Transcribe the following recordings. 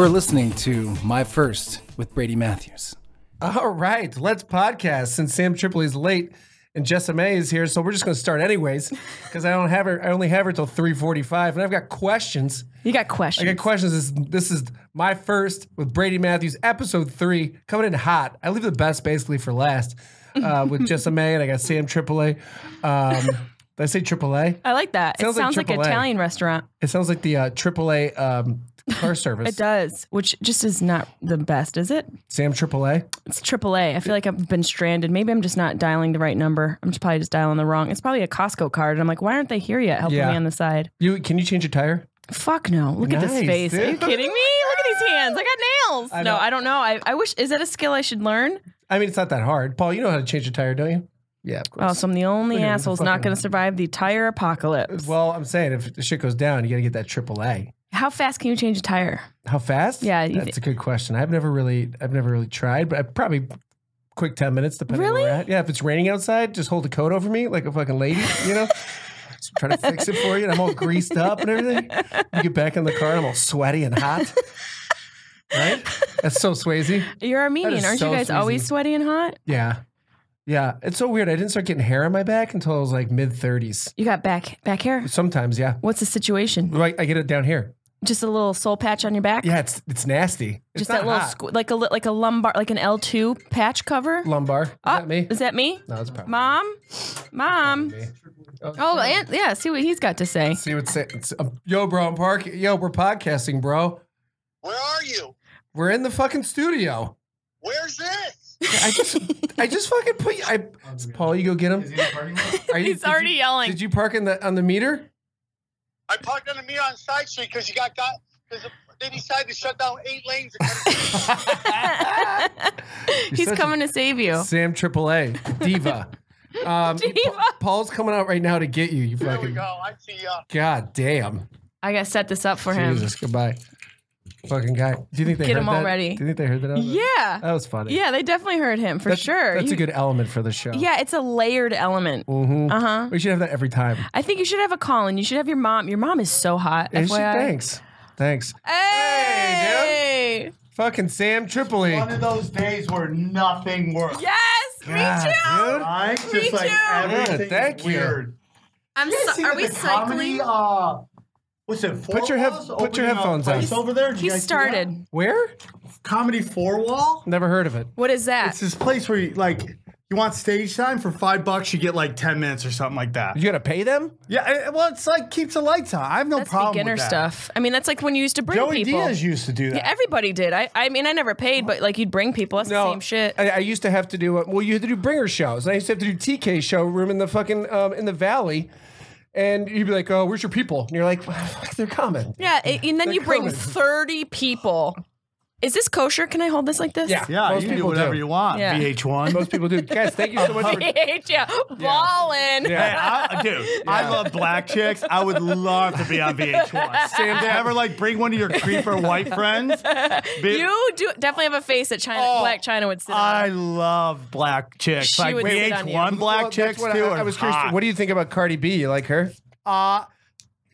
You're listening to My First with Brady Matthews. All right, let's podcast since Sam Tripoli is late and Jessimae is here, so we're just going to start anyways because I only have her till 3:45, and I've got questions. You got questions. I got questions. This is My First with Brady Matthews, episode 3, coming in hot. I leave the best basically for last with Jessimae, and I got Sam Tripoli. Did I say AAA? I like that. It sounds like an Italian restaurant. It sounds like the AAA car service. It does, which just is not the best, is it? Sam AAA? It's AAA. I feel like I've been stranded. Maybe I'm just not dialing the right number. I'm just probably just dialing the wrong. It's probably a Costco card. And I'm like, why aren't they here yet helping me on the side? Can you change a tire? Fuck no. Look at this face. Dude. Are you kidding me? Look at these hands. I got nails. No, I don't know. I wish, is that a skill I should learn? I mean, it's not that hard. Paul, you know how to change a tire, don't you? Yeah, of course. Oh, so I'm the only asshole's not going to survive the tire apocalypse. Well, I'm saying if the shit goes down, you got to get that AAA. How fast can you change a tire? How fast? Yeah, that's a good question. I've never really tried, but I probably quick 10 minutes depending on where we're at. Yeah, if it's raining outside, just hold the coat over me like a fucking lady, you know. Just try to fix it for you, and I'm all greased up and everything. You get back in the car, and I'm all sweaty and hot. Right? That's so Swayze. You're Armenian, aren't you guys Swayze. always sweaty and hot? Yeah. Yeah, it's so weird. I didn't start getting hair on my back until I was like mid-30s. You got back hair? Sometimes, yeah. What's the situation? Right, I get it down here. Just a little soul patch on your back? Yeah, it's nasty. It's just not that little hot. like a lumbar, like an L2 patch cover? Lumbar. Is that me? Is that me? No, it's probably Mom? Yeah, see what he's got to say. See what's yo, bro, we're podcasting, bro. Where are you? We're in the fucking studio. Where's this? I just fucking put you. Paul, you go get him. He's already yelling. Did you park on the meter? I parked on the meter on Side Street because because they decided to shut down 8 lanes. He's coming to save you. Sam AAA, diva. Diva. Paul's coming out right now to get you. There we go. I see ya. God damn. I gotta set this up for him. Jesus, goodbye. Fucking guy. Do you think they Get heard him that? already. Do you think they heard that? Yeah. That was funny. Yeah, they definitely heard him for sure. That's a good element for the show. Yeah, it's a layered element. Mm-hmm. Uh-huh. We should have that every time. I think you should have a call-in. You should have your mom. Your mom is so hot. FYI. Thanks. Hey! Dude. Fucking Sam Tripoli. One of those days where nothing works. Yes! God, me too! dude. Right? Me Just like too. everything Thank you. weird. Are we cycling? What's it? Put your headphones on. Over there. He started. Where? Comedy 4-Wall. Never heard of it. What is that? It's this place where you want stage time for $5, you get like 10 minutes or something like that. You gotta pay them? Yeah, well, it's like keeps the lights on. I have no That's problem beginner with that. stuff. I mean, that's like when you used to bring Joey people. Diaz used to do that. Yeah, everybody did. I mean, I never paid, but like you'd bring people. That's the same shit. I used to have to do you had to do bringer shows. I used to have to do TK showroom in the fucking in the valley. And you'd be like, oh, where's your people? And you're like, well, fuck, they're coming. Yeah, and then you bring 30 people. Is this kosher? Can I hold this like this? Yeah, most you can do people whatever you want. Yeah. VH1. Most people do. Guys, thank you so much for... Yeah, ballin'. Yeah. Hey, dude, I love black chicks. I would love to be on VH1. Sam, do you ever like bring one of your creeper white friends? You do definitely have a face that Black China would sit on. I love black chicks. She like would sit on you. VH1 black Well, chicks that's too. what I was curious. What do you think about Cardi B? You like her?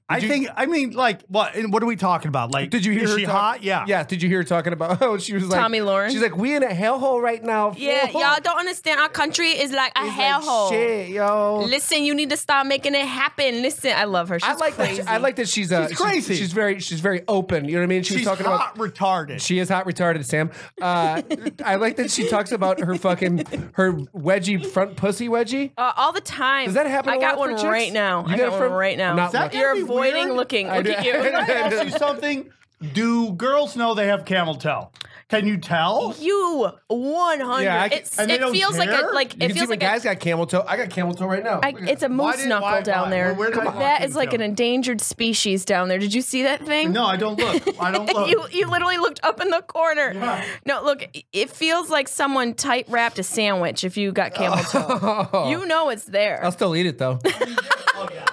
I mean, like, what are we talking about? Like, Did you hear is her she talk- hot? Yeah. Yeah. Did you hear her talking about? Oh, she was like Tommy Lauren? She's like, we in a hellhole right now. Yeah, y'all don't understand. Our country is like a hellhole. Shit, yo. Listen, you need to start making it happen. Listen, I love her. She's crazy. I like that she's crazy. She's very open. You know what I mean? She's talking hot about retarded. She is hot retarded, Sam. I like that she talks about her wedgie front pussy wedgie. all the time. Does that happen? I a got lot one for right chicks? now. You I got got from one right now. Not that You're be avoiding weird? looking. Look at you. Can I ask you something? Do girls know they have camel toe? Can you tell? You 100. Yeah, and they it don't feels care? like You can it see feels when like guys got camel toe. I got camel toe right now. it's a moose knuckle down there. Where did I That walk is like into? an endangered species down there. Did you see that thing? No, I don't look. I don't look. You literally looked up in the corner. Yeah. No, look, it feels like someone tight wrapped a sandwich if you got camel toe. You know it's there. I'll still eat it though.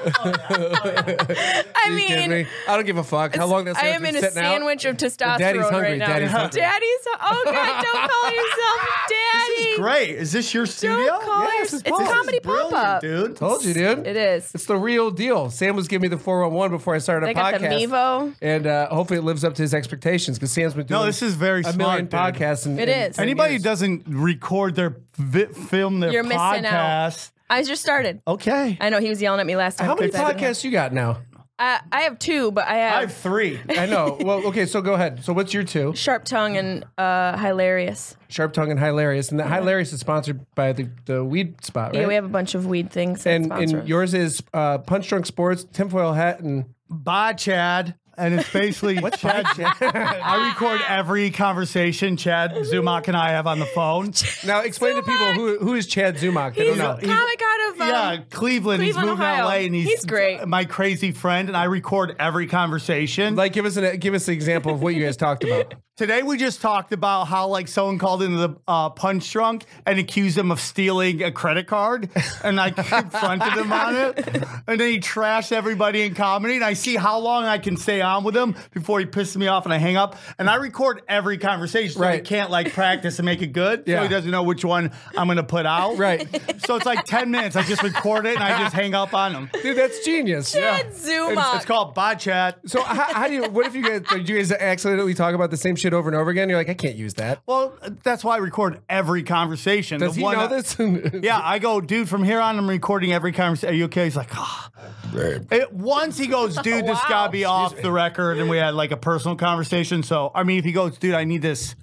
I You kidding mean, me? I don't give a fuck how long that I am in a sandwich of testosterone Daddy's hungry. right now. Daddy's hungry. Oh God! Don't call yourself Daddy. This is great. Is this your studio? Don't call Yes, yourself. it's It's a comedy Brilliant, pop-up. dude. Told you, dude. It is. It's the real deal. Sam was giving me the 411 before I started They a got podcast. the Mevo. And hopefully it lives up to his expectations because Sam's been doing No, this is very a smart, million dude. podcasts. It is. Anybody who doesn't record their film their You're missing out. podcast. I just started. Okay. I know he was yelling at me last time. How many 'cause I didn't have- podcasts you got now? I have 2, but I I have have 3. I know. Well, okay, so go ahead. So what's your 2? Sharp Tongue and Hilarious. Sharp Tongue and Hilarious. And the Hilarious is sponsored by the weed spot, right? Yeah, we have a bunch of weed things. That and sponsor us. yours is Punch Drunk Sports, tinfoil hat, and Bye, Chad. And it's basically Chad. I record every conversation Chad Zumock and I have on the phone. now explain to people who is Chad Zumock. They He's don't a know. comic out of Yeah, Cleveland. He's Cleveland, moving to Ohio. LA, and He's great. My crazy friend, and I record every conversation. Like, give us an example of what you guys talked about. Today we just talked about how like someone called into the Punch Drunk and accused him of stealing a credit card, and I confronted him on it, and then he trashed everybody in comedy, and I see how long I can stay on with him before he pisses me off and I hang up, and I record every conversation so I Right. can't like practice and make it good, Yeah. so he doesn't know which one I'm gonna put out. Right. So it's like 10 minutes. I just record it and I just hang up on him. Dude, that's genius. Chad Zumock. It's called Bye Chat. So how do you? What if you guys accidentally talk about the same shit over and over again? You're like, I can't use that. Well, that's why I record every conversation. Does The he one know this? Yeah, I go, dude, from here on, I'm recording every conversation. Are you okay? He's like, ah. Once he goes, dude, this Wow. got to be off the record. And we had like a personal conversation. So, I mean, if he goes, dude, I need this.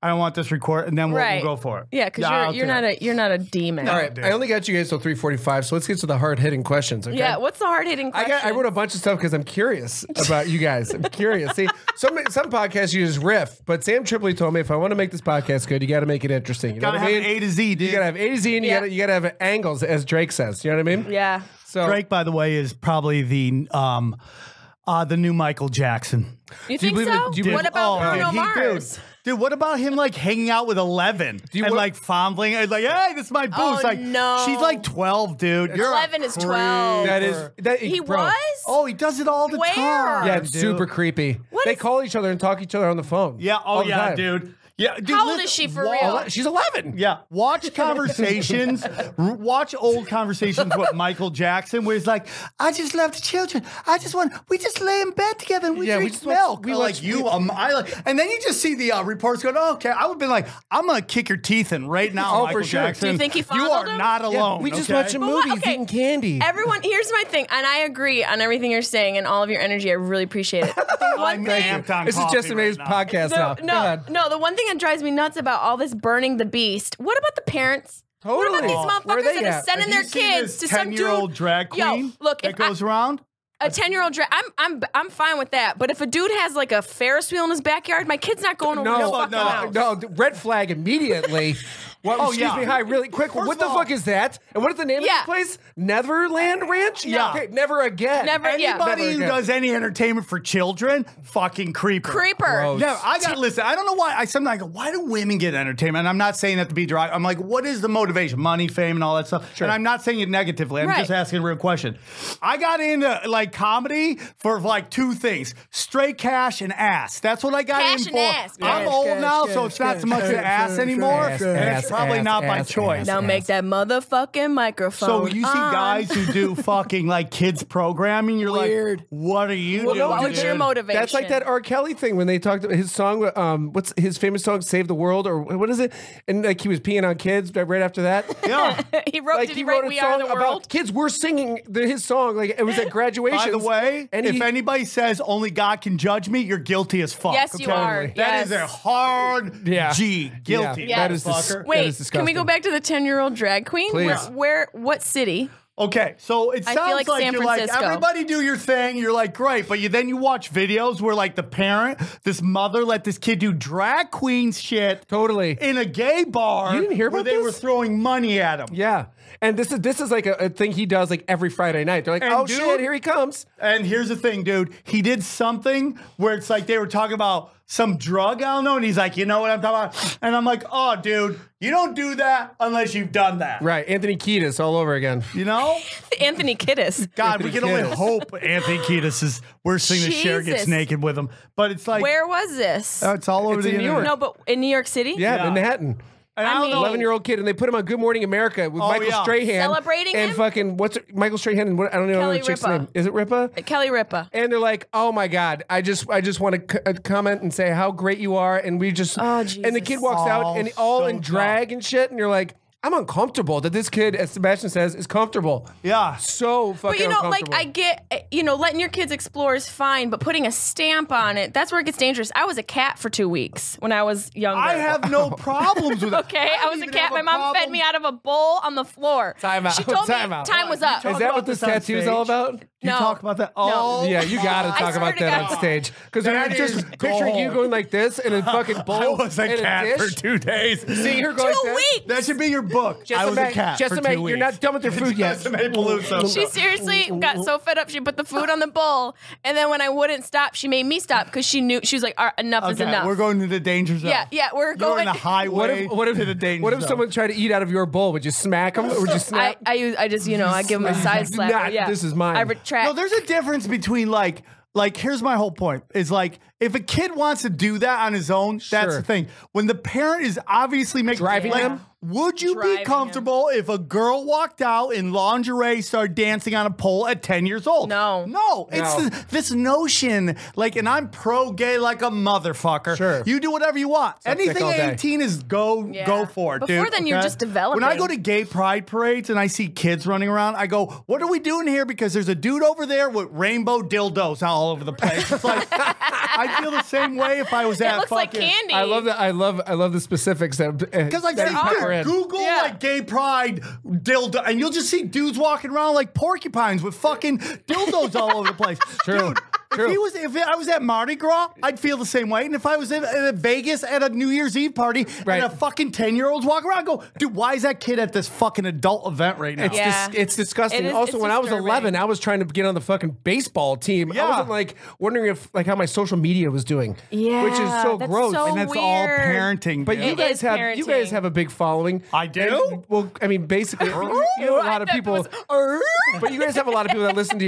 I don't want this record. And then we'll go for it. Yeah, because I'll you're do not it. a demon. All right, dude. I only got you guys till 3:45, so let's get to the hard hitting questions. Okay? Yeah, what's the hard hitting question? I wrote a bunch of stuff because I'm curious about you guys. I'm curious. See, some podcasts you just riff, but Sam Tripoli told me if I want to make this podcast good, you got to make it interesting. You know Gotta what I have mean? A to Z, dude. You gotta have A to Z, and Yeah. you gotta have angles, as Drake says. You know what I mean? Yeah. So Drake, by the way, is probably the new Michael Jackson. You Do you think believe so? it- do you What believe- about dude, Bruno he- Mars? Dude, what about him like hanging out with 11 you and wa- like fondling? And like, hey, this is my boo. Oh, It's like, no. she's like 12, dude. You're a 11 is 12. that is that He bro. was? Oh, he does it all the Where? time. Yeah, it's dude. super creepy. What They is- call each other and talk each other on the phone. Yeah. Oh, all the yeah, time. dude. Yeah. Dude, How old is she for real? She's 11. Yeah. Watch conversations. Watch old conversations with Michael Jackson, where he's like, "I just love the children. We just lay in bed together and we Yeah, we drink just watch- milk. we We watch- like you. I like." And then you just see the reports going, "Oh, okay." I would have been like, "I'm gonna kick your teeth in right now, Oh, for Michael sure. Jackson. Do you think he You fondled are him? not alone." we just okay? watching But what- movies, okay. eating candy. Everyone, here's my thing, and I agree on everything you're saying and all of your energy. I really appreciate it. The one I'm amped on This is coffee Jessimae's right now. podcast now. Go ahead. no. The one thing that drives me nuts about all this burning the beast. What about the parents? What about Totally. these Where motherfuckers they that are at? sending Have their you seen kids this to some 10-year-old dude? drag queen Yo, look, that if goes around? a 10-year-old drag, I'm fine with that. But if a dude has like a Ferris wheel in his backyard, my kid's not going over his fucking house. No, red flag immediately. Well, Oh, excuse yeah. me, hi, really quick. First What of the all- fuck is that? And what is the name of Yeah. this place? Netherland Ranch? Yeah. Okay, never again. Never- yeah. Anybody Never who again. does any entertainment for children, fucking creeper. Creeper. Gross. Yeah, I got listen. I don't know why. I sometimes go, why do women get entertainment? And I'm not saying that to be dry. I'm like, what is the motivation? Money, fame, and all that stuff. And I'm not saying it negatively. I'm Right. just asking a real question. I got into like comedy for like two things: straight cash and ass. That's what I got Cash in and for. ass. I'm Cash, old now, so it's not so much the ass anymore, and it's probably not by choice. Now make that motherfucking microphone. So you see on. guys who do fucking like kids programming, you're Weird. like, what are you Well, doing? what's your dude? motivation? That's like that R. Kelly thing when they talked about his song. What's his famous song? "Save the World" or what is it? And like he was peeing on kids right after that. Yeah. he wrote. Like Did he write a "We Are the song World"? about kids. We're singing his song. Like it was at graduation. By the way, and if he- anybody says only God can judge me, you're guilty as fuck. Yes, you are. That is a hard G. Guilty. Yeah, that is motherfucker. Wait, disgusting. can we go back to the 10-year-old drag queen? Please. What city? Okay, so it I sounds feel like San you're like, Francisco. everybody do your thing. You're like, great. But then you watch videos where like the parent, this mother let this kid do drag queen shit Totally. in a gay bar. You didn't hear where about they this? were throwing money at him. Yeah. And this is like a thing he does like every Friday night. They're like, And oh dude- shit, here he comes. And here's the thing, dude. He did something where it's like they were talking about some drug, I don't know. And he's like, you know what I'm talking about? And I'm like, oh, dude, you don't do that unless you've done that. Right. Anthony Kiedis all over again. You know? Anthony Kiddis. God, we can only Kiedis. hope Anthony Kiedis is worst thing to share gets Jesus. naked with him. But it's like, Where was this? it's all over It's the in New internet. York. No, but in New York City? Yeah, Yeah. Manhattan. And I don't know. 11-year-old kid, and they put him on Good Morning America with Michael yeah. Strahan. Celebrating and him? fucking, Michael Strahan and what, I don't know Kelly the chick's Ripa. name. Is it Ripa? Kelly Ripa. And they're like, oh my God, I just want to comment and say how great you are. And we just, Oh, and the Jesus. kid walks out and all so in drag and shit. And you're like, I'm uncomfortable that this kid, as Sebastian says, is comfortable. Yeah. So fucking But you know, like uncomfortable. I get, letting your kids explore is fine, but putting a stamp on it, that's where it gets dangerous. I was a cat for 2 weeks when I was younger. I have no problems with it. Okay, I was a don't cat. even My have a mom fed problem. me out of a bowl on the floor. Time out. She told Time me out. time was up. Is that about what this this on tattoo is all stage? about? You No. talk about that? No. Oh, Yeah, you got to I talk swear about to that God. on stage. Because That I'm just is picturing you gold. going like this in a fucking bowl. I was a and cat dish. for 2 days. Seeing her go like 2 that. weeks. That should be your book. I was a cat for 2 Jessimae, weeks. you're not done with your food yet. Jessimae Peluso. She seriously got so fed up. She put the food on the bowl, and then when I wouldn't stop, she made me stop because she knew she was like, "All right, enough is Okay, enough." we're going to the danger zone. Yeah, we're You're going. in the highway What if to the danger what if zone. someone tried to eat out of your bowl? Would you smack them or would you snap? I just I give him a side slap. Not, Yeah, this is mine. I retract. No, there's a difference between like here's my whole point is like if a kid wants to do that on his own, that's Sure. the thing. When the parent is obviously making Driving like, him? would you Driving be comfortable if a girl walked out in lingerie, started dancing on a pole at 10 years old? No. No. It's No. this notion, like, and I'm pro-gay like a motherfucker. Sure. You do whatever you want. Suck dick Anything all day. 18 is go for it, dude. Before then, you're just developing. When I go to gay pride parades and I see kids running around, I go, what are we doing here? Because there's a dude over there with rainbow dildos all over the place. It's like, I feel the same way if I was it at looks like fucking... candy. I love that. I love the specifics that Because like that you pepper in. Google Yeah. like gay pride dildo, and you'll just see dudes walking around like porcupines with fucking dildos all over the place. True. Dude, if I was at Mardi Gras, I'd feel the same way. And if I was in Vegas at a New Year's Eve party Right. and a fucking 10-year-old's walking around, I go, dude, why is that kid at this fucking adult event right now? It's Yeah. it's disgusting. It is- Also, it's when I was disturbing. 11, I was trying to get on the fucking baseball team. I Yeah. wasn't like wondering if like how my social media was doing. Yeah, which is so that's gross. so and that's all weird. parenting. But dude. you It guys is have parenting. a big following. I do? And, well, I mean, basically, you have a lot of people. But you guys have a lot of people that listen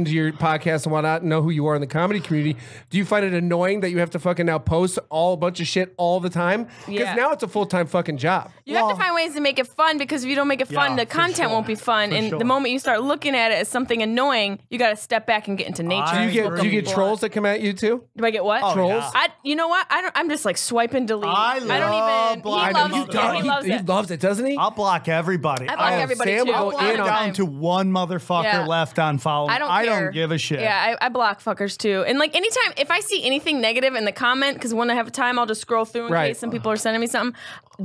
to your podcast and whatnot, and know who you are in the comedy community. Do you find it annoying that you have to fucking now post a bunch of shit all the time? Because Yeah. now it's a full-time fucking job. You have to find ways to make it fun because if you don't make it fun, Yeah, the for content sure. won't be fun. For And sure. the moment you start looking at it as something annoying, you got to step back and get into nature. I Do you agree. get trolls that come at you too? Do I get what? Oh, Trolls? yeah. You know what? I'm just like swipe and delete. I don't love even. blocking He loves you it. don't. He loves He it. loves it, doesn't he? I'll block everybody. I block everybody Sam too. will go all in the on- down time. to one motherfucker Yeah. left on following. I don't care. give a shit. Yeah, I block fuckers too. And like anytime, if I see anything negative in the comment, because when I have time, I'll just scroll through in Right. case some people are sending me something.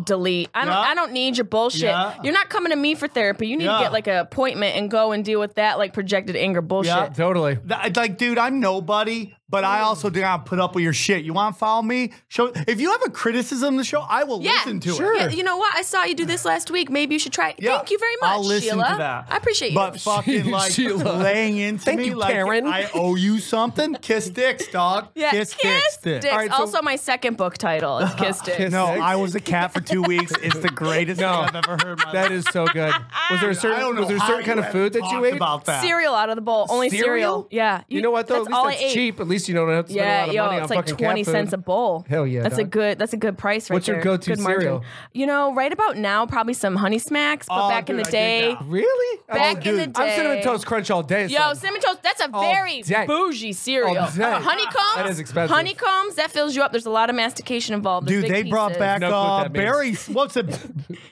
Delete. Yeah. I don't need your bullshit. Yeah. You're not coming to me for therapy. You need Yeah. to get like an appointment and go and deal with that like projected anger bullshit. Yeah. Totally. Like, dude, I'm nobody, but I also do not put up with your shit. You want to follow me? Show. If you have a criticism to show, I will listen to sure. it. Yeah, you know what? I saw you do this last week. Maybe you should try it. Yeah. Thank you very much, I'll listen Sheila. to that. I appreciate you. But fucking like Sheila. laying into Thank me you, like Karen. I owe you something. Kiss dicks, dog. yeah, Kiss dicks. All right, so- also, my second book title is Kiss Dicks. Kiss No, Dicks? I was a cat for 2 weeks. It's the greatest thing I've ever heard. In my That life. is so good. Was there a I certain don't know was there a how certain kind you of food that haven't you talked ate? about that. Cereal out of the bowl. Only cereal. Yeah. You know what though? That's At all least I that's ate. cheap. At least you don't have to spend a Yeah, lot of yo, money on it's like fucking 20 cat cents food. a bowl. Hell yeah, That's dog. that's a good price right What's your there. go-to Good margin. cereal? You know, right about now, probably some Honey Smacks, but Oh, back in dude, the I did day. that. Really? Back Oh, in the dude, I'm cinnamon day. toast crunch all day. Yo, son. Cinnamon Toast, that's a All very day. bougie cereal. All day. Honeycombs? That is expensive. Honeycombs, that fills you up. There's a lot of mastication involved. There's Dude, big they brought pieces. back No clue what that means. Berry. What's it?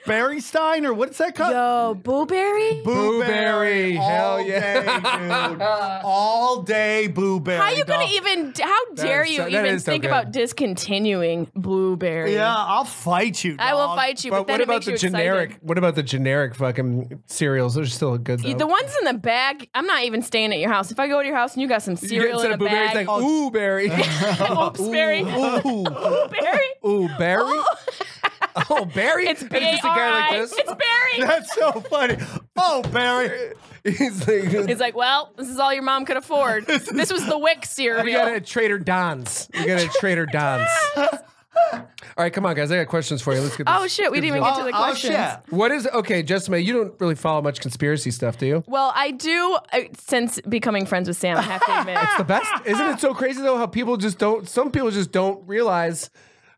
Berry Stein or what's that called? Yo, Blueberry? Blueberry. Hell yeah. Day, dude. All day blueberry. How you gonna dog. even? How dare is you so- that even is so think good. about discontinuing Blueberry? Yeah, I'll fight you. I will dog. fight you. But But, then what it about makes the you generic? excited. What about the generic fucking cereals? They're still good though. The ones in the bag, I'm not even staying at your house. If I go to your house and you got some You get- cereal instead in a of blueberries, bag, like ooh berry, oops, berry, ooh, berry. ooh berry. Oh, Barry! It's And just a guy like B-A-R-I. this. It's Barry. That's so funny. Oh, Barry. He's like, well, this is all your mom could afford. This was the Wick cereal. We got it at Trader Don's. All right, come on, guys. I got questions for you. Let's get this. Oh, shit. We didn't even get to the questions. What is okay, Jessimae? You don't really follow much conspiracy stuff, do you? Well, I do. Since becoming friends with Sam, I have to admit. It's the best. Isn't it so crazy, though, how people just don't, some people just don't realize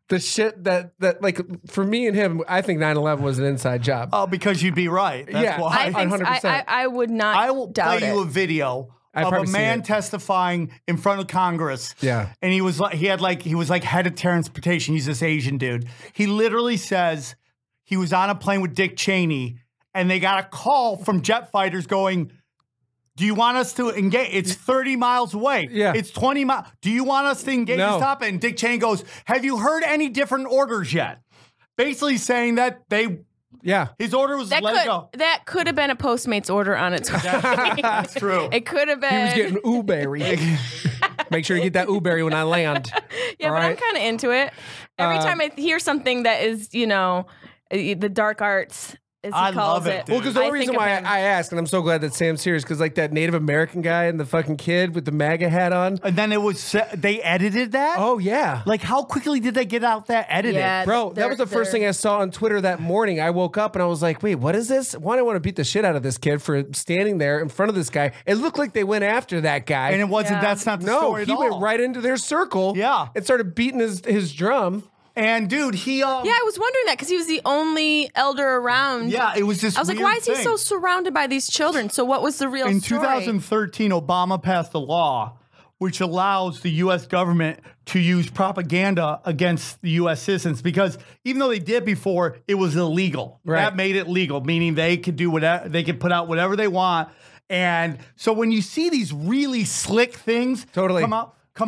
the shit that like, for me and him, I think 9/11 was an inside job. Oh, because you'd be right. That's why. I think 100%. I would not I will doubt play it. you a video of a man testifying in front of Congress. Yeah. And he was like head of transportation. He's this Asian dude. He literally says he was on a plane with Dick Cheney and they got a call from jet fighters going, do you want us to engage? It's 30 miles away. Yeah. It's 20 miles. Do you want us to engage and stop it? And Dick Cheney goes, have you heard any different orders yet? Basically saying that his order was let it go. That could have been a Postmates order on its way. That's true. It could have been. He was getting Uberry. Make sure you get that Uberry when I land. Yeah, but I'm kind of into it. Every time I hear something that is, the dark arts, as he calls it. Well, because the only reason why I asked, and I'm so glad that Sam's here, is because like that Native American guy and the fucking kid with the MAGA hat on. And then they edited that? Oh, yeah. Like, how quickly did they get out that edited? Yeah, Bro, that was the first thing I saw on Twitter that morning. I woke up and I was like, wait, what is this? One, I want to beat the shit out of this kid for standing there in front of this guy. It looked like they went after that guy. And it wasn't, that's not the story at all. He went right into their circle. Yeah. And started beating his drum. And dude, he Yeah, I was wondering that because he was the only elder around. Yeah, it was just I was like, why is he so surrounded by these children? So what was the real In story? 2013, Obama passed a law which allows the U.S. government to use propaganda against the U.S. citizens because even though they did before, it was illegal. Right. That made it legal, meaning they could do whatever, they could put out whatever they want. And so when you see these really slick things come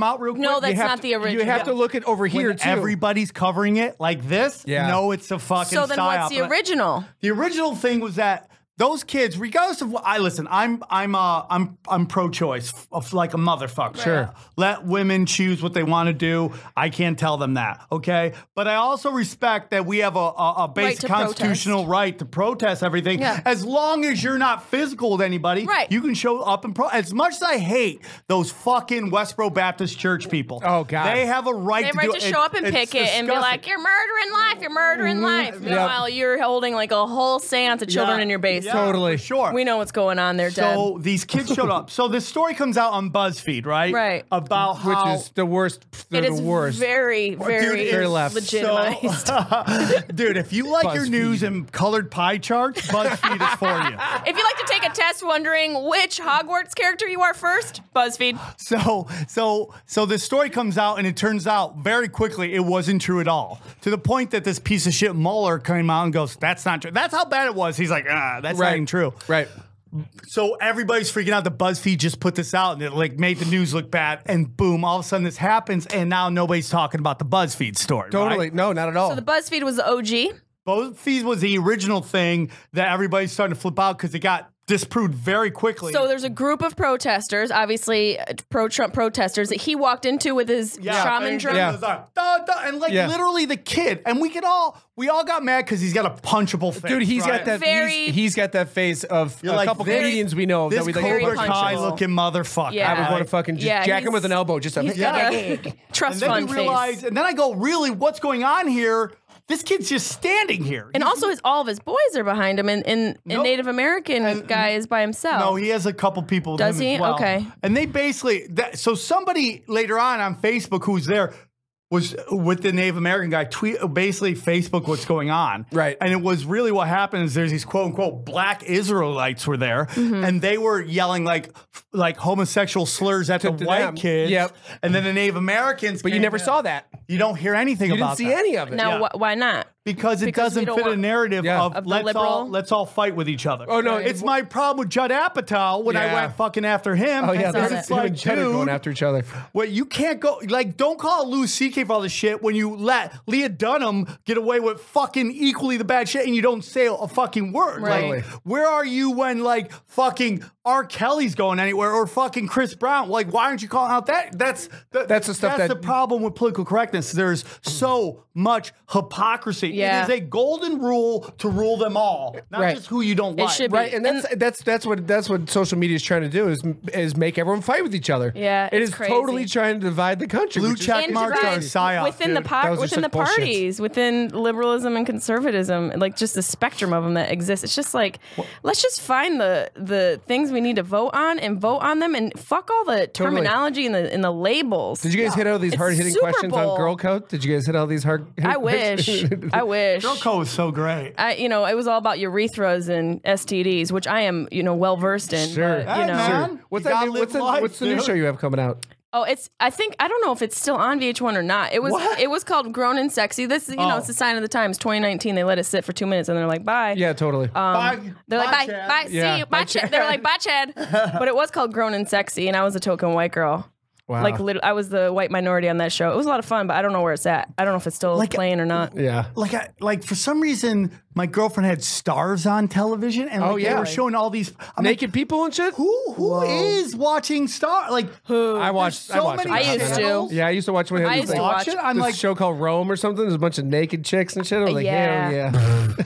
out real quick. No, that's not the original. You have to look at over here, too. Everybody's covering it like this. Yeah. No, it's a fucking So then what's the original? The original thing was that those kids, regardless of what I'm pro-choice, like a motherfucker. Sure. Let women choose what they want to do. I can't tell them that, okay? But I also respect that we have a basic constitutional right to protest everything. Yeah. As long as you're not physical with anybody, you can show up and As much as I hate those fucking Westboro Baptist Church people, oh God, they have a right They have a right to show up and picket and be like, "You're murdering life. You're murdering life." Meanwhile, you're holding like a whole seance of children in your basement. Yeah, totally. For sure. We know what's going on there, Dad. So these kids showed up. So this story comes out on BuzzFeed, right? Right. About how... Which is the worst. It is the worst. very, very left. legitimized. So, dude, if you like your BuzzFeed. news and colored pie charts, BuzzFeed is for you. If you like to take a test wondering which Hogwarts character you are first, BuzzFeed. So this story comes out, and it turns out very quickly it wasn't true at all. To the point that this piece of shit Mueller came out and goes, "That's not true." That's how bad it was. He's like, that's not even true. Right. So everybody's freaking out that BuzzFeed just put this out and it like made the news look bad. And boom, all of a sudden this happens, and now nobody's talking about the BuzzFeed story. Totally. Right? No, not at all. So the BuzzFeed was the OG. BuzzFeed was the original thing that everybody's starting to flip out because it got disproved very quickly. So there's a group of protesters, obviously pro-Trump protesters, that he walked into with his shaman drum. And literally the kid, and we all got mad because he's got a punchable face. Dude, he's got that. He's got that face of a couple comedians we know this that we Cobra Kai looking motherfucker. Yeah. I would want to fucking just jack him with an elbow. Just trust and then fund we realize, and then I go, really, what's going on here? This kid's just standing here. And also all of his boys are behind him, and Native American guy is by himself. No, he has a couple people with Does him he? as well. Okay. And they basically, so somebody later on Facebook who's there was with the Native American guy, basically Facebook what's going on. Right. And it was really what happened is there's these quote unquote black Israelites were there, and they were yelling like homosexual slurs at the white kids. Yep. And then the Native Americans But you never saw that. You don't hear anything about that. You didn't see any of it. Now, why not? Because it doesn't fit a narrative of let's all fight with each other. Oh no, it's my problem with Judd Apatow when I went fucking after him. Oh yeah, it's like, dude, going after each other. Well, you can't go don't call Louis C.K. for all this shit when you let Leah Dunham get away with fucking equally the bad shit and you don't say a fucking word. Right. Like, where are you when fucking R. Kelly's going anywhere or fucking Chris Brown. Like, why aren't you calling out that? That's the stuff That's the problem with political correctness. There's so much hypocrisy. Yeah. It is a golden rule to rule them all, not Right. just who you don't like. should be. Right, and that's what social media is trying to do is make everyone fight with each other. Yeah, it it's is crazy. totally trying to divide the country. Blue which is- check And marks divide are a psyop, within dude. That was just within the such bullshit. parties, within liberalism and conservatism, like just the spectrum of them that exists. It's just like, let's just find the things we need to vote on and vote on them, and fuck all the terminology and the labels. Did you guys hit all these It's hard hitting Super questions Bowl. on Girl Code? Did you guys hit all these hard? I wish. I wish. Girl Code was so great. It was all about urethras and STDs, which I am, well versed in. Sure. But, Hey, man. What's You that? gotta live life, What's the new dude. show you have coming out? Oh, I don't know if it's still on VH1 or not. It was called Grown and Sexy. This, it's a sign of the times. 2019, they let it sit for 2 minutes and they're like, bye. Yeah, totally. Bye. They're like, bye, Chad. bye, Yeah. see you, bye, Chad. They're like, bye, Chad. But it was called Grown and Sexy, and I was a token white girl. Wow. Like, I was the white minority on that show. It was a lot of fun, but I don't know where it's at. I don't know if it's still playing or not. yeah. Like for some reason, my girlfriend had stars on television, and they yeah. were showing all these Naked people and shit. Who is watching Star? Like I watched. so I watched. many I used to. channels. Yeah, I used to watch one. I used to watch it. I'm this like, show called Rome or something. There's a bunch of naked chicks and shit. I was like, Yeah. hell yeah.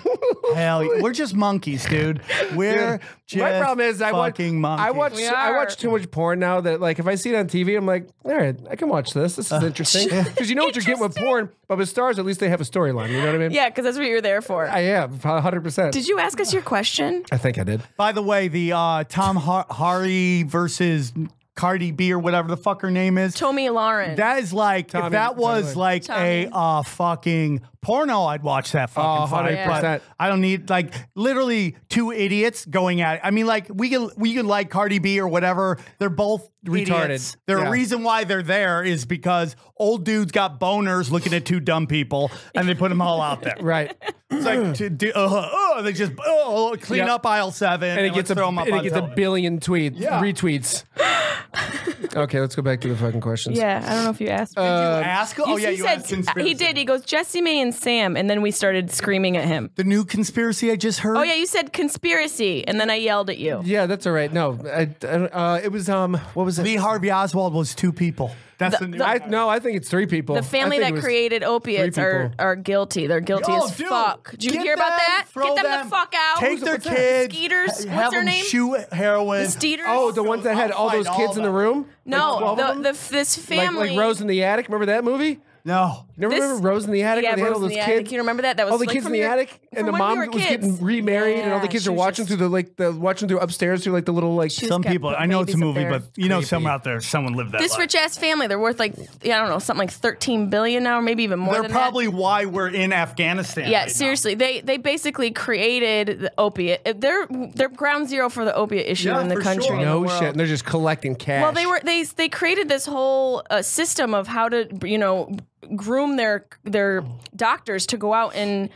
hell, we're just monkeys, dude. We're just My problem is I watch. fucking monkeys. We I are. watch too much porn now that like if I see it on TV, I'm like, all right, I can watch this. This is interesting because you know what you're getting with porn, but with stars, at least they have a storyline. You know what I mean? Yeah, because that's what you're there for. I am 100%. Did you ask us your question? I think I did. By the way, the Tom Hardy versus Cardi B or whatever the fuck her name is. Tommy Lauren. That is like, Tommy- if that was Tommy. like Tommy. a fucking porno, I'd watch that fucking fight. 100%. But I don't need, like, literally two idiots going at it. I mean, like, we can like Cardi B or whatever. They're both Retarded. idiots. The Yeah. reason why they're there is because old dudes got boners looking at two dumb people, and they put them all out there. Right. It's like, they just clean Yep. up aisle 7 And it gets a throw them up and it on gets a television. billion Yeah. retweets. Okay, let's go back to the fucking questions. yeah, I don't know if you asked. Did you ask? Oh, yeah, he you said asked conspiracy. he did. He goes, Jessimae and Sam, and then we started screaming at him. The new conspiracy I just heard. Oh yeah, you said conspiracy, and then I yelled at you. Yeah, that's all right. No, it was what was it? Lee Harvey Oswald was two people. That's the new. I think it's 3 people. The family I think that it was created opiates 3 people. are guilty. They're guilty Oh, as dude, fuck. Did you get hear about them, that? throw Get them the fuck out. Take their What's that? kids. Skeeters. Have What's their them name? shoot heroin. The Skeeters. Oh, the ones that had all those kids in the room? No, Like 12 of them? this family. Like Rose in the Attic. Remember that movie? No. You never This- remember Rose in the Attic? Yeah, where they had Rose all in those the kids. Attic. You remember that? That was all the like kids in from the your- attic, and from the when we mom were was kids. getting remarried, and all the Yeah, kids she are was watching just- through watching through upstairs through like the little like. She Some kept people. putting I know it's a babies up movie, there. but you know, Creepy. somewhere out there, someone lived that This life. rich ass family, they're worth like, I don't know, something like 13 billion now, or maybe even more They're than probably why we're in Afghanistan. Yeah, right now. seriously, they basically created the opiate. They're ground zero for the opiate issue Yeah, in the for country. sure. and the No world. shit, and they're just collecting cash. Well, they created this whole system of how to groom their doctors to go out and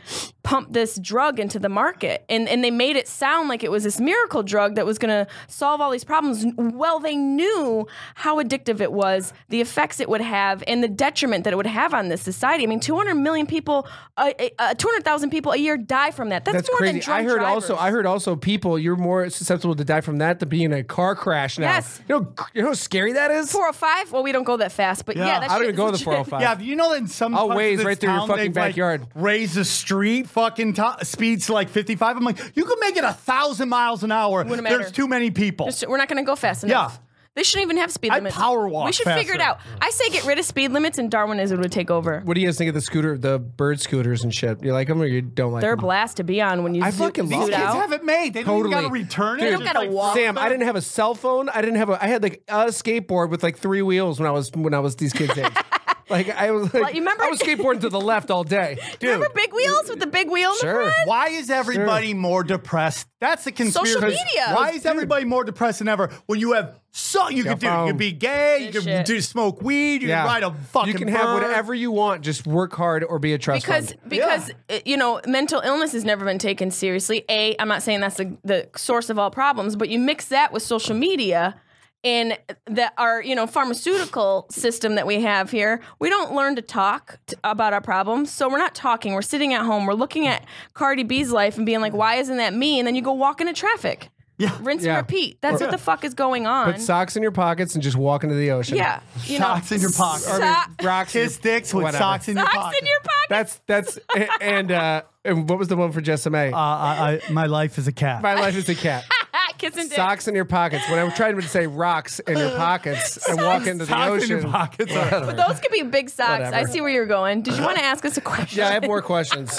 pump this drug into the market, and they made it sound like it was this miracle drug that was going to solve all these problems. Well, they knew how addictive it was, the effects it would have, and the detriment that it would have on this society. I mean, 200 million people, 200,000 people a year die from that. That's more crazy. than drunk I heard also people you're more susceptible to die from that than being in a car crash now. Yes. You know how scary that is? 405. Well, we don't go that fast, but yeah, that I don't shit even go is to the legit. 405. Yeah, you know that in some I'll parts waze of this right through your town, fucking they've, like, backyard. raised the street fucking speeds to like 55. I'm like, you can make it 1,000 miles an hour. Wouldn't matter. There's too many people. We're not going to go fast enough. Yeah. They shouldn't even have speed I limits. power walk We should figure it faster. out. I say get rid of speed limits and Darwinism would take over. What do you guys think of the bird scooters and shit? You like them or you don't like They're a them? blast to be on when you I zoom fucking love zoom These kids out. have it made. They don't Totally. even got to return it. They don't Just, gotta like, walk. Sam, I didn't have a cell phone. I had like a skateboard with like 3 wheels when I was these kids' age. Like I was like, Well, you remember- I was skateboarding to the left all day. Dude, Remember Big Wheels with the big wheel in Sure. the front? why is everybody more depressed? That's the conspiracy. Social media. Why is everybody more depressed than ever when you have you can do? You can be gay. You This can shit. smoke weed. You can ride a fucking. You can have bird. whatever you want. Just work hard or be a trust fund. Because mental illness has never been taken seriously. I'm not saying that's the source of all problems, but you mix that with social media and our pharmaceutical system that we have here, we don't learn to talk about our problems. So we're not talking. We're sitting at home. We're looking at Cardi B's life and being like, why isn't that me? And then you go walk into traffic. Yeah. Rinse Yeah. and repeat. That's what the fuck is going on. Put socks in your pockets and just walk into the ocean. Yeah. You Socks in your pocket. Rocks. in your- Kiss dicks with whatever. socks in your Socks pocket. in your pocket. That's and what was the one for Jessimae? My life is a cat. My life is a cat. Kissing dick. Socks in your pockets. When I was trying to say rocks in your pockets and walk into the Socks in your ocean. pockets. But those could be big socks. Whatever. I see where you're going. Did you want to ask us a question? Yeah, I have more questions.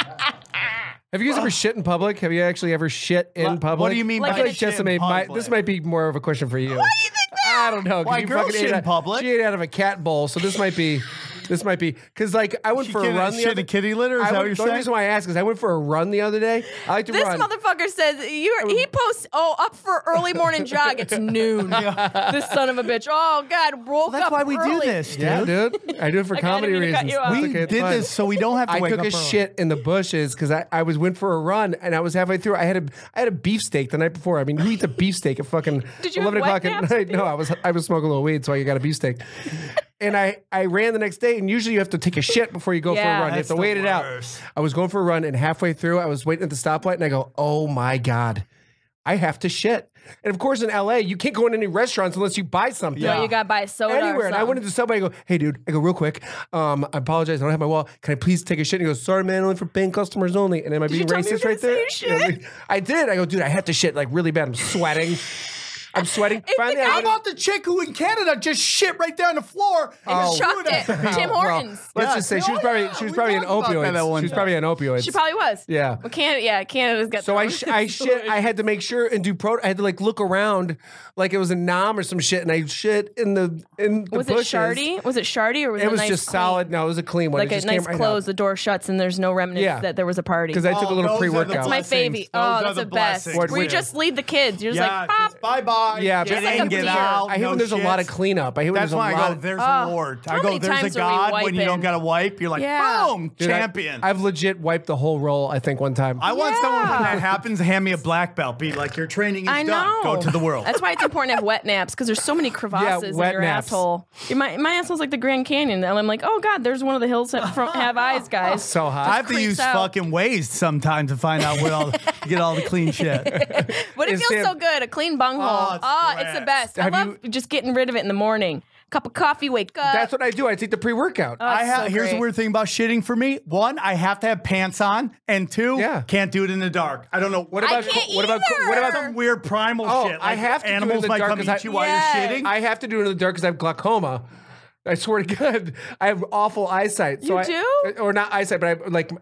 Have you guys ever shit in public? Have you actually ever shit in public? What do you mean Like by in a- shit in Jessimae, public? this might be more of a question for you. Why do you think that? I don't know. 'cause Why you girls fucking shit ate in public? She ate out of a cat bowl, so this might be because like I went She for a can't run the shit other in kitty litter? Is I that what went- you're the only saying? reason why I ask is I went for a run the other day. I like to This run. motherfucker says he posts up for early morning jog. It's noon. This son of a bitch. Oh God, woke That's up why we do early. this, dude. Yeah, dude. I do it for I comedy didn't mean to cut reasons. you off. It's We okay, it's did fine. this so we don't have to I wake took up a early. shit in the bushes because I was went for a run and I was halfway through. I had a beefsteak the night before. I mean, who eats a beefsteak at fucking Did you have 11 o'clock wet at naps night? with No, you? I was smoking a little weed, so I got a beefsteak. And I ran the next day, and usually you have to take a shit before you go for a Yeah. run. You have That's to the wait it out. worst. I was going for a run, and halfway through, I was waiting at the stoplight, and I go, "Oh my God, I have to shit." And of course, in LA, you can't go in any restaurants unless you buy something. No, you got to buy a soda. Anywhere. Or And I went into Subway. I go, "Hey, dude." I go, "Real quick. I apologize. I don't have my wallet. Can I please take a shit?" And he goes, "Sorry, man. Only for paying customers only." And am I being you tell me you racist were right gonna there? say you shit? Yeah, I did. I go, "Dude, I have to shit like really bad. I'm sweating. I'm sweating." If Finally, the I guy- How went- about the chick who in Canada just shit right there on the floor? and chucked it. Tim Hortons. Let's Yeah. just say she was Oh, probably yeah. she was We probably an talked about that opioid. one She was time. probably on opioids. She probably was. Yeah. Well, Canada's got. So their I own shit. I had to make sure and do I had to like look around like it was a nom or some shit, and I shit in the Was bushes. it shardy? Was it shardy or was it, It was nice, just clean? solid. No, it was a clean one. Like it a just nice came right close. out. The door shuts and there's no remnants Yeah. that there was a party. Because I took a little those are the pre-workout. That's my blessings. favy. Those Oh, are that's the the best. blessings. Where you just lead the kids. You're just Yeah, like, pop. bye bye. Yeah, get just like in, a get deer. out. I hate no when there's a lot of shits. cleanup. I hate when That's there's why a I lot go, of. there's Oh, a Lord. how I go, many there's a times are we God. When you don't wiping? got to wipe, you're like, Yeah. boom, Dude, champion. I've legit wiped the whole roll. I think one time. I want someone when Yeah. that happens to hand me a black belt. Be like, your training is I know. done. Go to the world. That's why it's important to have wet naps because there's so many crevasses wet in your naps. asshole. My asshole's like the Grand Canyon, and I'm like, oh God, there's one of the hills that have eyes, guys. So hot. I have to creeps use out. fucking Waze sometimes to find out where all to get all the clean shit. But it Is feels Sam- so good. A clean bunghole. Oh, it's It's the great. best. I Have love just getting rid of it in the morning. Cup of coffee, wake up. That's what I do. I take the pre-workout. Here's the weird thing about shitting for me. One, I have to have pants on, and two, Yeah. can't do it in the dark. I don't know What I about can't what about either. some weird primal Oh, shit. I Like have to do it in animals the might dark come 'cause eat you while Yes. you're shitting. I have to do it in the dark because I have glaucoma. I swear to God, I have awful eyesight. So You I, do? or not eyesight, but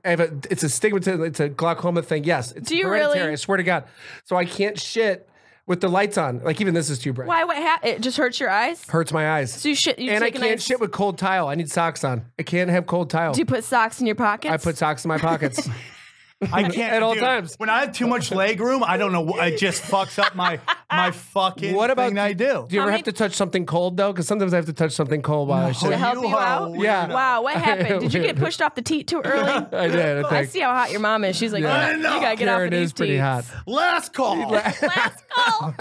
I have it's a stigmatism. It's a glaucoma thing. Yes, it's Do you hereditary. really? I swear to God. So I can't shit with the lights on. Like even this is too bright. Why? It just hurts your eyes? Hurts my eyes. So you and I take a can't nice- shit with cold tile. I need socks on. I can't have cold tile. Do you put socks in your pockets? I put socks in my pockets. I can't At all dude, times. When I have too much leg room, I don't know. It just fucks up my fucking What about thing that I do. Do you ever have to touch something cold though? Because sometimes I have to touch something cold while I shit. to help you are out? weird. Yeah. Wow, what happened? Did you get pushed off the teat too early? I did. I I think. see how hot your mom is. She's like, Yeah. you gotta get off Karen of these is pretty teats. hot. Last call. Last call.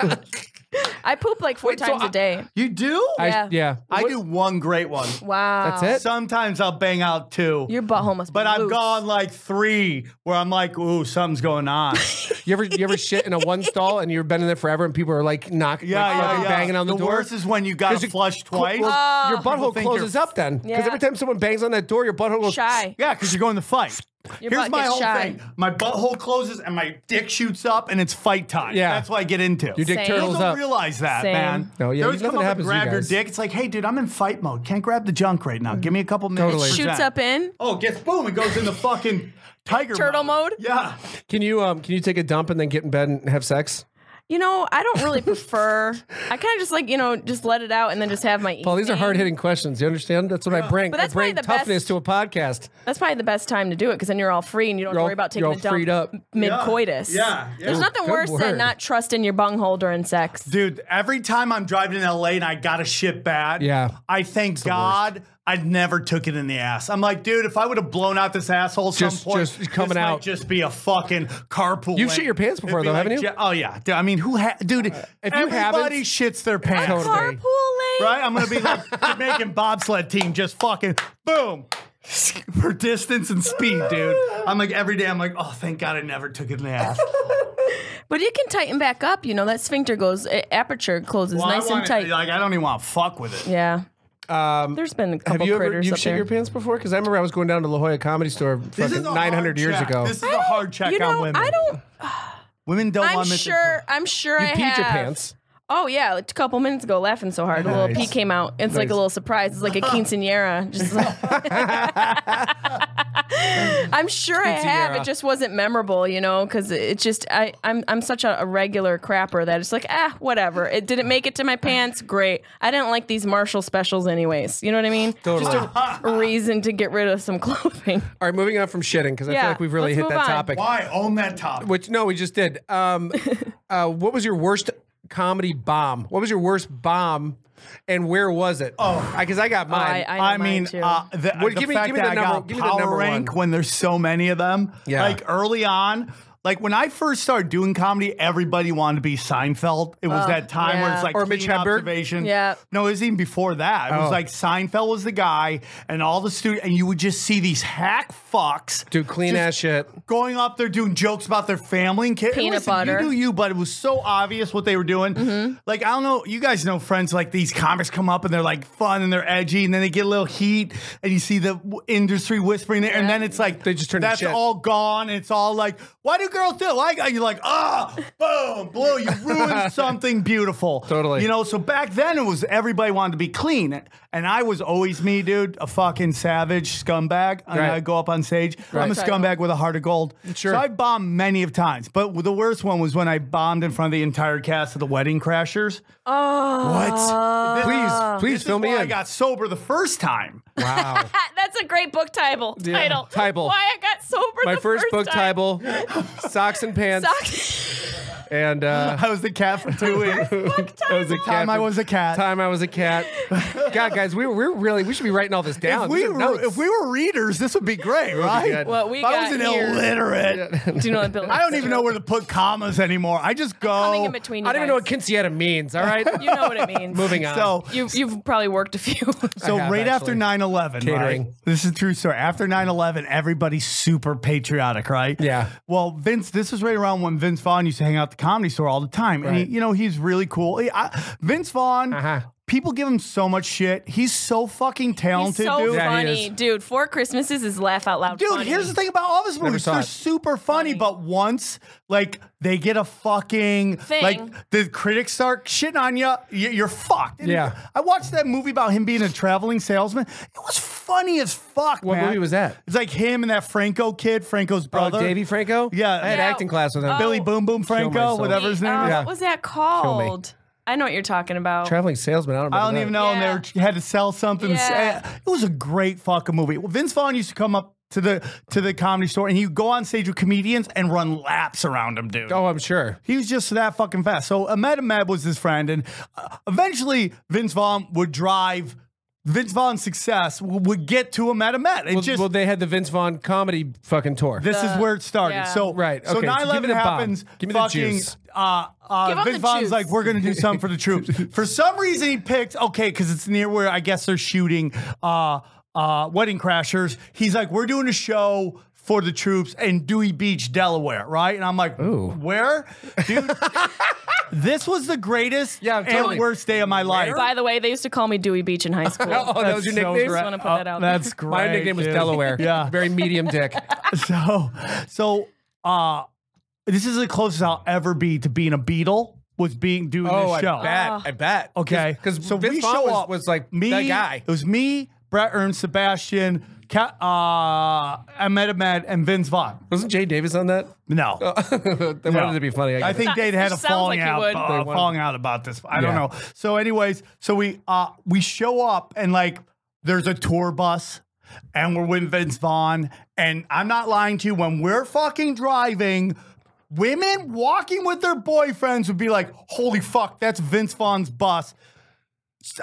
I poop like 4 times a day. You do? Yeah. I do one great one. Wow. That's it? Sometimes I'll bang out two. Your butthole must be But I've loose. gone like 3 where I'm like, ooh, something's going on. You ever shit in a one stall and you've been in there forever and people are like knocking, like, fucking banging on the door? worst is when you got 'Cause to you- flush twice. Well, your People butthole think closes you're- up then. Because Yeah. every time someone bangs on that door, your butthole goes Shy. Yeah, because you're going to fight. Your Here's butt my gets whole shy. thing. My butthole closes and my dick shoots up and it's fight time. Yeah. That's what I get into. Your dick Same. People turtles don't up. realize that, Same. man. No, yeah, They always nothing come up and happens to you grab your guys. dick. It's like, hey, dude, I'm in fight mode. Can't grab the junk right now. Give me a couple minutes. Totally. to Shoots present. up in. Oh, gets boom. It goes into fucking tiger Turtle mode? Yeah. Can you take a dump and then get in bed and have sex? You know, I don't really prefer. I kind of just like, just let it out and then just have my. Paul, these are evening. hard hitting questions. You understand? That's what I bring. But that's I bring probably the toughness best- to a podcast. That's probably the best time to do it because then you're all free and you don't have to worry about taking you're a all dump freed up. mid coitus. Yeah. There's nothing Good worse word. than not trusting your bunghole during sex. Dude, every time I'm driving in LA and I got to shit bad, Yeah. I thank God I never took it in the ass. I'm like, dude, if I would have blown out this asshole at some Just point, coming this out. might just be a fucking carpool. You've lane. shit your pants before, It'd be though, haven't you? Oh, yeah. Dude, I mean, dude, If you everybody haven't- shits their pants. Totally. Carpool lane. Right? I'm going to be like Jamaican bobsled team, just fucking boom. For distance and speed, dude. I'm like, every day, I'm like, oh, thank God I never took it in the ass. But you can tighten back up. You know, that sphincter aperture closes nice and tight. Like, I don't even want to fuck with it. Yeah. There's been a couple critters you've up shit there. your pants before? Because I remember I was going down to La Jolla Comedy Store fucking 900 years ago. This is a hard check on women. I don't. Women don't want to. I'm sure You I peed have. your pants. Oh yeah, like a couple minutes ago, laughing so hard, a little pee came out. It's like a little surprise. It's like a quinceañera. Just I'm sure I have. It just wasn't memorable, you know, because it just I'm such a regular crapper that it's like whatever. It didn't make it to my pants. Great. I didn't like these Marshall specials anyways. You know what I mean? Totally. Just a reason to get rid of some clothing. All right, moving on from shitting because I feel like we've really let's hit move that on. topic. Why own that topic? Which no, we just did. What was your worst comedy bomb? What was your worst bomb, and where was it? Because I got mine. I know mine too. Give me the number rank one. when there's so many of them. Yeah. Like early on. Like when I first started doing comedy, everybody wanted to be Seinfeld. It was that time where it's like or Mitch clean Hedberg. observation. Yeah. No, it was even before that. It was like Seinfeld was the guy, and all the students, and you would just see these hack fucks Do clean ass shit. going up there doing jokes about their family and kids. Peanut butter. You do you, but it was so obvious what they were doing. Like, I don't know, you guys know friends like these comics come up and they're like fun and they're edgy, and then they get a little heat, and you see the industry whispering there, and then it's like They just turn to that's shit. all gone, and it's all like, why do girls do it? Like, you're like, boom, blue, you ruined something beautiful. Totally. You know, so back then it was everybody wanted to be clean. And I was always me, dude, a fucking savage scumbag. And Right. I go up on stage. I'm a scumbag with a heart of gold. Sure. So I bombed many of times. But the worst one was when I bombed in front of the entire cast of the Wedding Crashers. Please This fill is me why I in. got sober the first time. Wow. That's a great book title. Title. Why I got sober My the first book time. title, Socks and Pants. And I was the cat for 2 weeks. I was a cat. Time I was a cat. Time I was a cat. God, guys, we should be writing all this down. If we were readers, this would be great, right? good. What we If I got was an here. illiterate. Do you know what Bill? I don't even know where to put commas anymore. I just go. Coming in between. You I don't even know what guys. quinceañera means. All right, You know what it means. moving on. So, You've probably worked a few. So I have, right after actually. 9/11, Catering. right? This is a true story. After 9/11, everybody's super patriotic, right? Yeah. Well, Vince, this was right around when Vince Vaughn used to hang out at the Comedy Store all the time, and Right. he's really cool. Vince Vaughn. People give him so much shit. He's so fucking He's talented, so dude. Yeah, he funny, is. dude. Four Christmases is laugh out loud. Dude, funny. here's the thing about all of his movies. saw They're it. super funny, but once, like, they get a fucking, Thing. like, the critics start shitting on you, you're fucked. And Yeah. I watched that movie about him being a traveling salesman. It was funny as fuck, What man. movie was that? It's like him and that Franco kid, Franco's brother. Davey Franco? Yeah. I had Yeah. acting class with him. Billy Boom Boom Franco, myself. whatever his name is. Yeah. What was that called? I know what you're talking about. Traveling salesman. I don't I remember don't even that. know, Yeah. and they had to sell something. Yeah. It was a great fucking movie. Well, Vince Vaughn used to come up to the Comedy Store, and he'd go on stage with comedians and run laps around him, dude. Oh, I'm sure. He was just that fucking fast. So Ahmed was his friend, and eventually Vince Vaughn would drive. Vince Vaughn's success would get to Ahmed. Well, they had the Vince Vaughn comedy fucking tour. This is where it started. Yeah. So Right, So okay, so 9/11 give me the bomb. happens. Give me the fucking, juice. Give 'em Vince the Vaughn's juice. like, we're gonna do something for the troops. For some reason, he picked because it's near where I guess they're shooting Wedding Crashers. He's like, we're doing a show for the troops in Dewey Beach, Delaware, right? And I'm like, Ooh. where, dude? This was the greatest totally. and worst day of my life. By the way, they used to call me Dewey Beach in high school. Oh, that was your so nickname? great. Just wanna put that out That's there. great. My nickname was dude. Delaware. Yeah. Very medium dick. So this is the closest I'll ever be to being a Beatle. Was doing this show. I bet. Okay, Because so Vince we Vaughn show up. was like me, that guy. It was me, Brett Ernst, Sebastian, Ahmed, and Vince Vaughn. Wasn't Jay Davis on that? No, They wanted it to be funny. I think they'd had a Sounds falling like he out, would. falling out about this. I don't Yeah. know. So, anyways, so we show up and like there's a tour bus. And we're with Vince Vaughn. And I'm not lying to you. When we're fucking driving, women walking with their boyfriends would be like, holy fuck, that's Vince Vaughn's bus.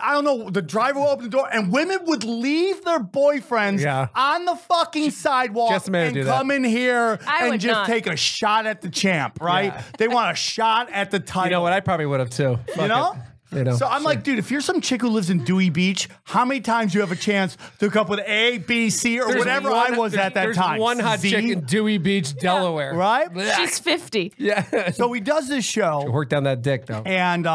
I don't know. The driver would open the door and women would leave their boyfriends on the fucking sidewalk Jessimae would and do come in here I and would just not. take a shot at the champ, right? Yeah. They want a shot at the title. You know what? I probably would have too. You know? You know, So I'm like, dude, if you're some chick who lives in Dewey Beach, how many times do you have a chance to hook up with A, B, C, or whatever I was at that time? There's one hot Z? chick in Dewey Beach, Delaware. Right? She's 50. Yeah. So he does this show. Work down that dick, though. And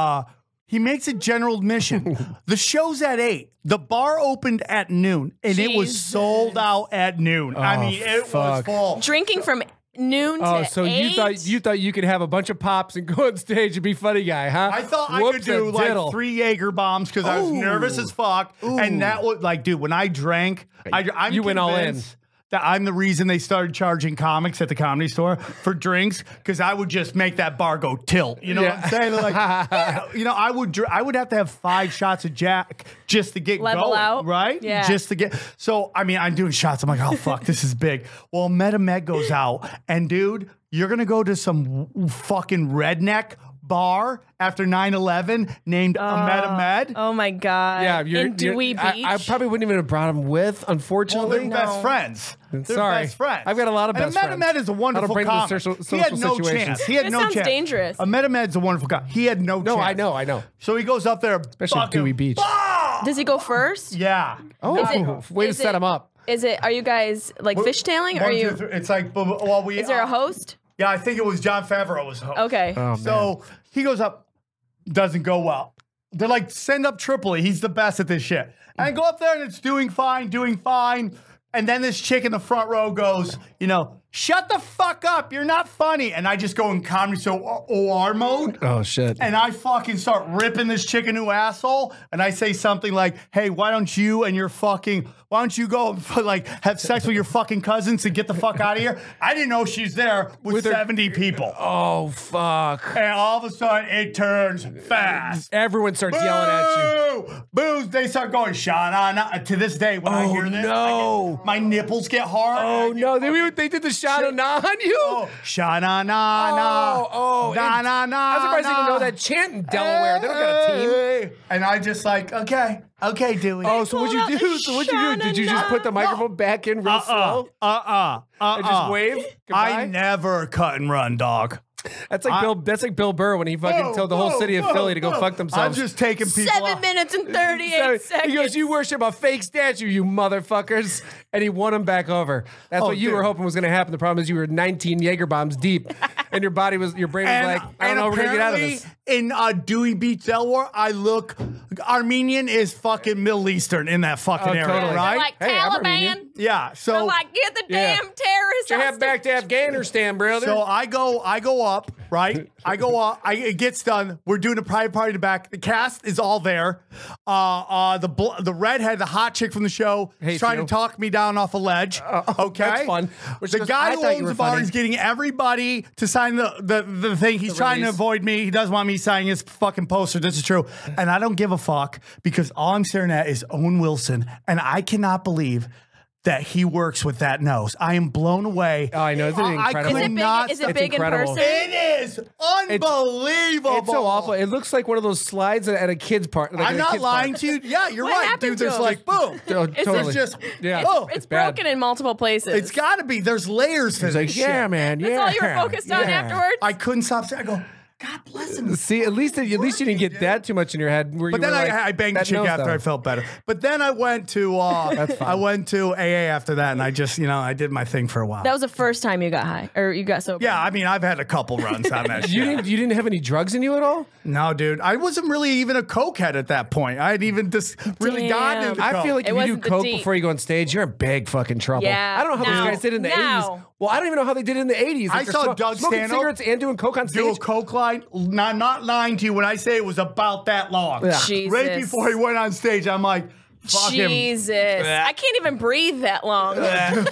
he makes a general admission. The show's at 8. The bar opened at noon, and it was sold out at noon. I mean, it was full. Drinking from noon to so 8? you thought you could have a bunch of pops and go on stage and be funny guy, huh? I thought I Whoops could do a like diddle. 3 Jaeger bombs because I was nervous as fuck. And that was like, dude, when I drank, I'm You went all in. convinced that I'm the reason they started charging comics at the Comedy Store for drinks because I would just make that bar go tilt. You know what I'm saying? They're like, you know, I would have to have 5 shots of Jack just to get Level going, out. right? Yeah. Just to get. So I mean, I'm doing shots. I'm like, oh fuck, this is big. Well, Metamed goes out, and dude, you're gonna go to some fucking redneck bar after 9/11 named Metamed. Oh my God. Yeah, in Dewey Beach. I probably wouldn't even have brought him with, Well, unfortunately. they're best friends. They're Sorry. best friends. I've got a lot of best friends. And Metamed is a How to wonderful bring the comic. social He had no situations. chance. He had This no sounds chance. dangerous. Metamed's a wonderful guy. He had no chance. No, I know. So he goes up there. Especially fucking Dewey Beach. bomb! Does he go first? Yeah. Oh, way to set him up. Is it? Are you guys like fishtailing? Or are One, you? two, three. It's like, well, we. Is there a host? Yeah, I think it was John Favreau was host. Okay. Oh, man. So he goes up, doesn't go well. They're like, send up Tripoli. He's the best at this shit. And I go up there and it's doing fine. And then this chick in the front row goes, you know, shut the fuck up. You're not funny. And I just go in comedy OR mode. Oh, shit. And I fucking start ripping this chick a new asshole. And I say something like, hey, why don't you go like have sex with your fucking cousins and get the fuck out of here? I didn't know she's there with 70 people. Oh, fuck. And all of a sudden it turns fast. Everyone starts yelling at you. Boo! They start going, Shana. To this day, when I hear this, no. my nipples get hard. Oh, no. They did the shot on you? Oh, Shana, na. Oh. Na, na, na. I'm surprised they even know that chant in Delaware. They don't got a team. And I just like, okay, Dewey. Oh, so what'd you do? Did you just put the microphone back in real slow? And just wave? Goodbye? I never cut and run, dog. That's like Bill Burr when he fucking told the whole city of Philly to go fuck themselves. I'm just taking people 7 off. minutes and 38 seconds. He goes, you worship a fake statue, you motherfuckers. And he won him back over. That's what you were hoping was going to happen. The problem is you were 19 Jaeger bombs deep. And your brain was like, I don't know how we're going to get out of this. In Dewey Beach, Delaware, Armenian is fucking Middle Eastern in that fucking area, totally. right? They're like Hey, I'm Taliban. Armenian. Yeah, so They're like, get the damn terrorists. Get your head back to Afghanistan, brother. So I go up, right? I go up. It gets done. We're doing a private party in the back. The cast is all there. The redhead, the hot chick from the show, is Hates trying you. to talk me down off a ledge. Okay, that's fun. Which The goes, guy I who thought you owns were the bar funny. is getting everybody to sign the thing. He's trying to release. avoid me. He doesn't want me signing his fucking poster. This is true, and I don't give a fuck because all I'm staring at is Owen Wilson, and I cannot believe that he works with that nose. I am blown away. Oh, I know. Isn't it incredible? Is it big in incredible. person? It is unbelievable. It's so awful. It looks like one of those slides at a kid's party. Like I'm at a not kid's lying party. to you. Yeah, you're What right, happened dude. to There's him? like, boom. Totally. It's just, Yeah. oh, It's bad. broken in multiple places. it's got to be. There's layers to He's this like, shit. yeah, man. Yeah. That's all you were focused on afterwards? I couldn't stop saying, I go, God bless him. See, at least you didn't get that too much in your head. Where But you then were like, I banged the that chick nose after though. I felt better. But then I went to AA after that, and I just, I did my thing for a while. That was the first time you got high, or you got sober. Yeah, I mean, I've had a couple runs on that You shit. didn't have any drugs in you at all? No, dude. I wasn't really even a cokehead at that point. I had even just really gotten Damn. into I coke. feel like It if you do wasn't the coke deep. before you go on stage, you're in big fucking trouble. Yeah, I don't know how now- those guys did in the now. 80s. Well, I don't even know how they did it in the 80s. I they're saw Doug smoking Stanhope cigarettes and doing coke on do a stage. coke line. Not lying to you when I say it was about that long. Yeah. Jesus. Right before he went on stage, I'm like, fuck him. Jesus. I can't even breathe that long. Yeah,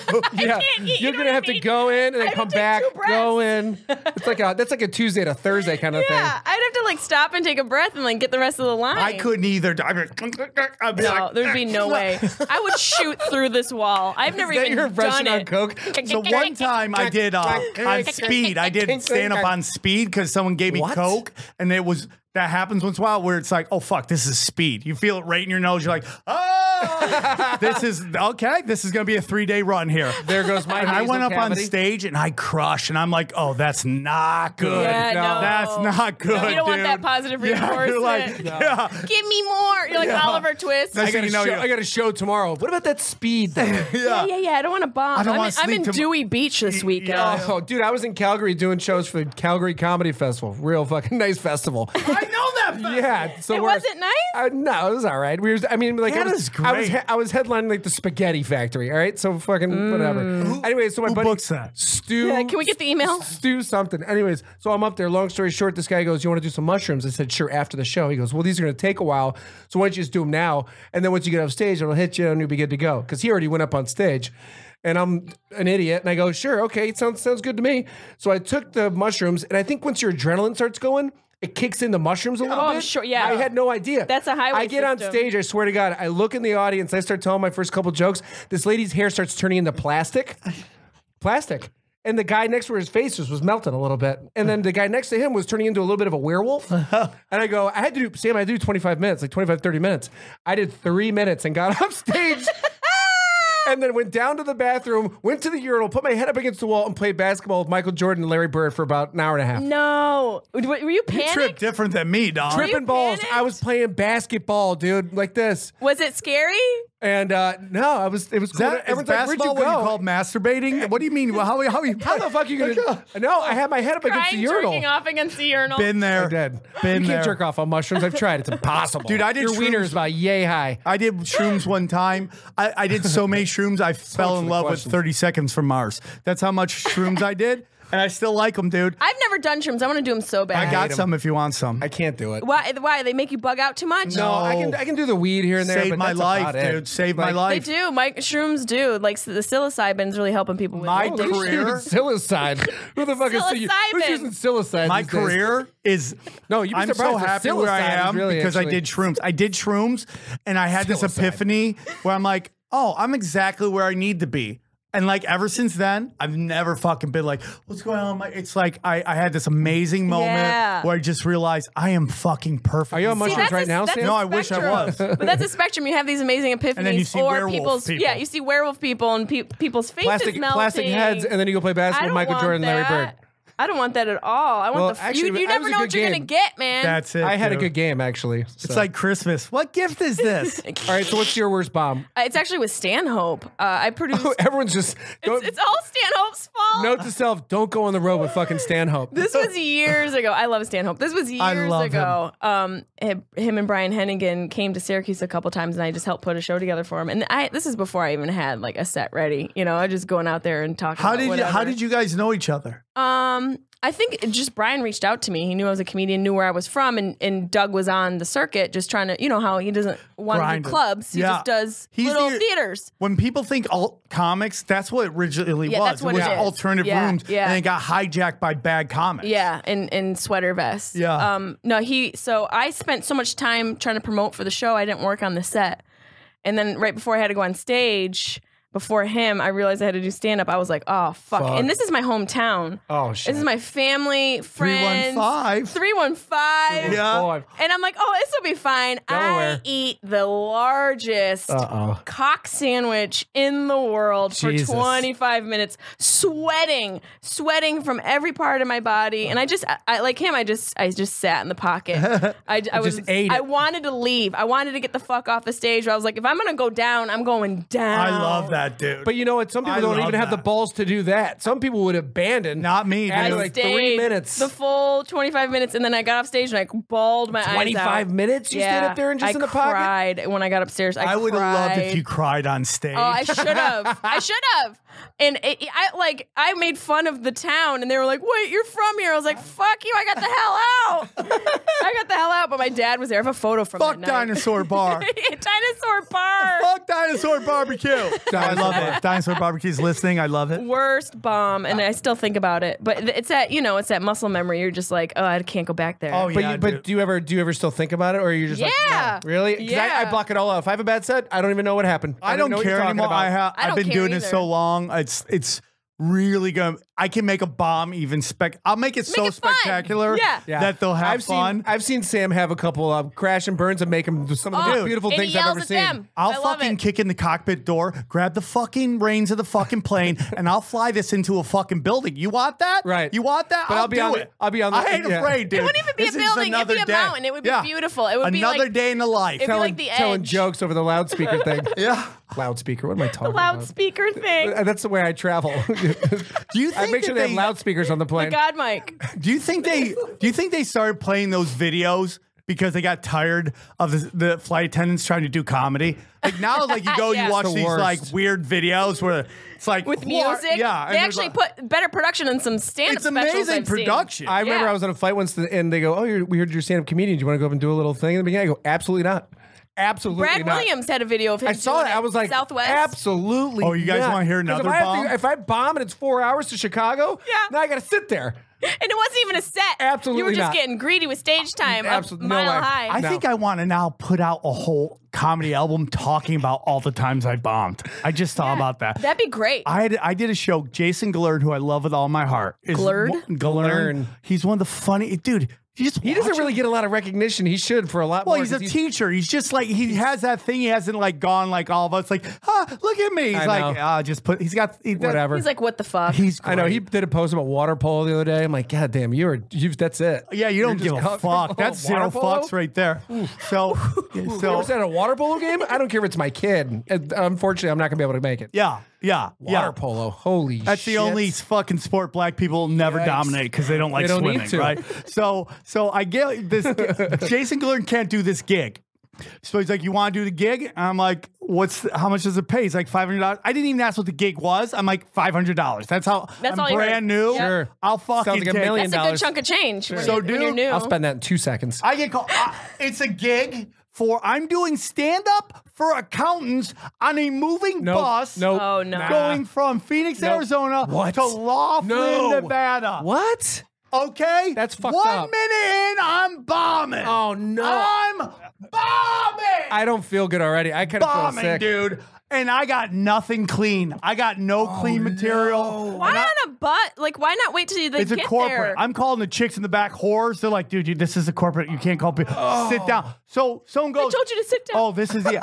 you're gonna have to go in and then I have come to take back, 2 breaths. go in. That's like a Tuesday to Thursday kind of Yeah, thing. I'd have to like stop and take a breath and like get the rest of the line. I couldn't either. I'd be No, like, there'd be no way. I would shoot through this wall. I've never Is that even your impression done on it. coke? So one time I did on speed. I did stand up on speed because someone gave me What? coke, and it was that happens once in a while where it's like, oh, fuck, this is speed. You feel it right in your nose. You're like, oh, this is okay. This is going to be a 3-day run here. There goes my And I went up cavity. on stage and I crushed. And I'm like, oh, that's not good. Yeah, no. That's not good, You don't want dude. that positive Yeah, reinforcement. you're like, yeah. Give me more. You're like Oliver Twist. That's- I got a show tomorrow. What about that speed thing? yeah. I don't want to bomb. I don't I'm wanna in sleep Dewey Beach this weekend. Oh, dude, I was in Calgary doing shows for the Calgary Comedy Festival. Real fucking nice festival. I know that. Festival. Yeah. So It we're- wasn't nice? No, it was all right. We were. I mean, like That I was is great. I was headlining like the Spaghetti Factory. All right, so fucking whatever. Anyway, so my Who buddy books that? Stu. Yeah, can we get the email? Stu something. Anyways, so I'm up there. Long story short, this guy goes, "You want to do some mushrooms?" I said, "Sure." After the show, he goes, "Well, these are going to take a while, so why don't you just do them now? And then once you get off stage, it'll hit you, and you'll be good to go." Because he already went up on stage. And I'm an idiot, and I go, "Sure, okay, sounds good to me." So I took the mushrooms, and I think once your adrenaline starts going, it kicks in the mushrooms a little Oh, bit. I'm sure, yeah. I had no idea. That's a highway I get on system. stage, I swear to God, I look in the audience, I start telling my first couple jokes. This lady's hair starts turning into plastic. And the guy next to her, his face was melting a little bit. And then the guy next to him was turning into a little bit of a werewolf. And I go, I had to do 25 minutes, like 25, 30 minutes. I did 3 minutes and got off stage. And then went down to the bathroom, went to the urinal, put my head up against the wall, and played basketball with Michael Jordan and Larry Bird for about an hour and a half. No. Were you You panicked? trip different than me, dog. Tripping balls. panicked? I was playing basketball, dude, like this. Was it scary? And no, it was cool. Is that, is Everyone's like, "Where'd you basketball what you go?" call masturbating? What do you mean? How you How the fuck you gonna? No, I had my head up against the Crying, urinal. jerking off against the urinal. been there? I did. Been you there. can't jerk off on mushrooms. I've tried. It's impossible. Dude, I did Your wiener shrooms. is about yay high. I did shrooms one time. I did so many shrooms, I fell for in the love with questions. 30 Seconds from Mars. That's how much shrooms I did. And I still like them, dude. I've never done shrooms. I want to do them so bad. I got hate 'em. some if you want some. I can't do it. Why? They make you bug out too much? No, I can do the weed here and there. Saved but my that's life, about it. dude. Saved my Like, life. They do. Shrooms do. Like the psilocybin's really helping people with My it. Who's career- using psilocybin? Who the fuck is who's Psilocybin. using psilocybin? My these days? career is No, you'd be I'm so surprised if happy where I psilocybin is am really because I actually- did shrooms. I did shrooms and I had this Psilocybin. epiphany where I'm like, oh, I'm exactly where I need to be. And like ever since then, I've never fucking been like, what's going on? It's like I had this amazing moment Yeah. where I just realized I am fucking perfect. Are you on mushrooms that's right now, that's Sam? a No, I wish I spectrum. was. But that's a spectrum. You have these amazing epiphanies, And then you see or werewolf people's people. you see werewolf people and people's faces melting. Plastic heads, and then you go play I basketball don't with Michael want Jordan and Larry Bird. that. I don't want that at all. I want Well, the actually, you that never was a know good what you're gonna game. get, man. That's it. I had a dude. good game actually. It's so. like Christmas. What gift is this? All right. So what's your worst bomb? It's actually with Stanhope. I produced. Everyone's just It's all Stanhope's fault. note to self: don't go on the road with fucking Stanhope. This was years ago. I love Stanhope. This was years love ago. Him and Brian Hennigan came to Syracuse a couple times, and I just helped put a show together for him. And this is before I even had like a set ready. You know, I just going out there and talking. How about did whatever. you guys know each other? I think just Brian reached out to me. He knew I was a comedian, knew where I was from, and Doug was on the circuit just trying to, you know how he doesn't want to Grind do it. clubs. He Yeah. just does He's little the- theaters. When people think alt comics, that's what it originally Yeah, was. that's what it was it is. alternative Yeah, rooms, yeah. and it got hijacked by bad comics. Yeah, in sweater vests. Yeah. So I spent so much time trying to promote for the show, I didn't work on the set. And then right before I had to go on stage, before him, I realized I had to do stand up. I was like, oh, fuck. Fuck. And this is my hometown. Oh shit. This is my family, friends. 315. 315. Yeah. Boy. And I'm like, oh, this will be fine. Delaware. I eat the largest cock sandwich in the world Jesus. for 25 minutes, sweating from every part of my body. And I like him, I just sat in the pocket. I ate it. I wanted to leave. I wanted to get the fuck off the stage. I was like, if I'm gonna go down, I'm going down. I love that, dude. But you know what? Some people I don't love even have the that. balls to do that. Some people would abandon. Not me, after dude. like Stayed 3 minutes. the full 25 minutes, and then I got off stage and I bawled my eyes out. 25 minutes? You stayed up there and just I in the pocket? cried when I got upstairs. I would have loved if cried. you cried on stage. Oh, I should have. I should have. And I made fun of the town, and they were like, "Wait, you're from here?" I was like, "Fuck you! I got the hell out! I got the hell out!" But my dad was there. I have a photo from Fuck that night. Dinosaur Bar. Dinosaur bar. Fuck Dinosaur Barbecue. I love it. If Dinosaur Barbecue's listening, I love it. Worst bomb, and I still think about it. But it's that muscle memory. You're just like, oh, I can't go back there. Oh, yeah. But do you ever still think about it, or are you just like, Yeah. no? Really? 'Cause Yeah. I block it all out. If I have a bad set, I don't even know what happened. I don't don't know what you're care talking anymore. about. I I've don't been care doing this either. so long. It's really gonna. I can make a bomb even I'll make it so it fun. spectacular Yeah. that they'll have fun. I've seen Sam have a couple crash and burns and make them do some of the most beautiful and things he I've yells ever at seen. them. I'll I love fucking it. kick in the cockpit door, grab the fucking reins of the fucking plane, and I'll fly this into a fucking building. You want that? Right. You want that? But I'll be do on it. I'll be on the. I ain't afraid, dude. It wouldn't even be This a is building. It'd be another a day. mountain. It would be Yeah. beautiful. It would be Another like day in the life. It'd be like the telling edge. jokes over the loudspeaker thing. Yeah. Loudspeaker. What am I talking about? Loudspeaker thing. That's the way I travel. Do you think I make sure that they have loudspeakers on the plane. God, Mike. Do you think they started playing those videos because they got tired of the flight attendants trying to do comedy? Like now, like you go, Yeah. you watch The these worst. like weird videos where it's like With what? music, Yeah, they actually put better production than some stand-up it's specials amazing I've seen. production. I remember Yeah. I was on a flight once and they go, "Oh, we heard you're a stand-up comedian. Do you want to go up and do a little thing in the beginning?" I go, "Absolutely not. Absolutely Brad not." Williams had a video of him. I saw doing it. I was like, Southwest. absolutely. Oh, you guys not. wanna hear 'Cause another if I have bomb? if I bomb and it's 4 hours to Chicago, Yeah. now I got to sit there. And it wasn't even a set. Absolutely You were just not. getting greedy with stage time. Absolutely- A no mile way. high. I No. think I want to now put out a whole comedy album talking about all the times I bombed. I just thought about that. That'd be great. I did a show. Jason Gallern, who I love with all my heart, is Glurd? Gallern. He's one of the funny dude. He doesn't watch really him. get a lot of recognition. He should for a lot Well, more. he's a 'cause teacher. He's just like he has that thing. He hasn't like gone like all of us. Like, look at me. He's I like, know. just put. He's got Whatever. He's like, what the fuck? He's. I know great. he did a post about water polo the other day. I'm like, God damn, that's it. Yeah, you don't You're give just a comfortable. fuck. That's zero Water polo? fucks right there. So, You ever seen a water polo game? I don't care if it's my kid. Unfortunately, I'm not gonna be able to make it. yeah. Water polo. Holy shit. That's the only fucking sport black people never Yikes. dominate because they don't like They don't swimming, need to. right? So I get this. Jason Gallern can't do this gig. So he's like, "You want to do the gig?" And I'm like, how much does it pay? He's like $500. I didn't even ask what the gig was. I'm like $500. That's That's I'm all you heard. brand new. Yep. Sure. I'll fucking Sounds like a take it. million. That's a good $1,000. chunk of change. When So, you're, when you're dude, new. I'll spend that in 2 seconds. I get called. It's a gig I'm doing stand up for accountants on a moving bus. Nope. Oh, no. Going from Phoenix, Nope. Arizona What? to Laughlin, No. Nevada. What? Okay? That's fucked 1 up. minute in, I'm bombing. Oh, no. I'm bombing. I don't feel good already. I kind of feel bombing, sick. dude. And I got nothing clean. I got no clean material. Why on a butt? Like, why not wait till they It's a get corporate. there? I'm calling the chicks in the back whores. They're like, dude, this is a corporate. You can't call people. Sit down. So someone goes, told you to sit down. Oh, this is the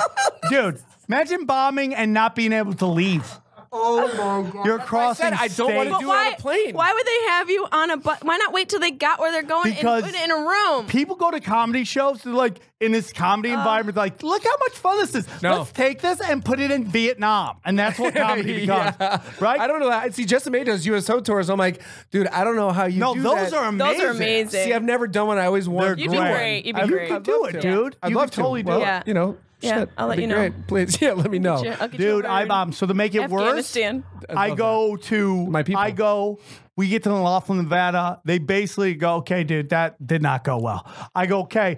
dude. Imagine bombing and not being able to leave. Oh my god! You're crossing. I don't want to state. do it on a plane. Why would they have you on a butt? Why not wait till they got where they're going Because and put it in a room? People go to comedy shows. They're like in this comedy environment. Like, look how much fun this is. No. Let's take this and put it in Vietnam, and that's what comedy becomes. Yeah. Right? I don't know that. See, Jessimae does USO tours. I'm like, dude, I don't know how you No, do those that. are amazing. Those are amazing. See, I've never done one. I always They're wanted. You'd be great. You'd be You great. could do it, dude. I'd You love could totally to. do Well, it. Yeah. You know. Yeah, shit, I'll let that'd you be know. Great. Please, yeah, let me know. I'll get you Dude, over I in bomb. So to make it worse, Afghanistan. I go to My people. We get to Laughlin, Nevada. They basically go, okay, dude, that did not go well. I go, okay.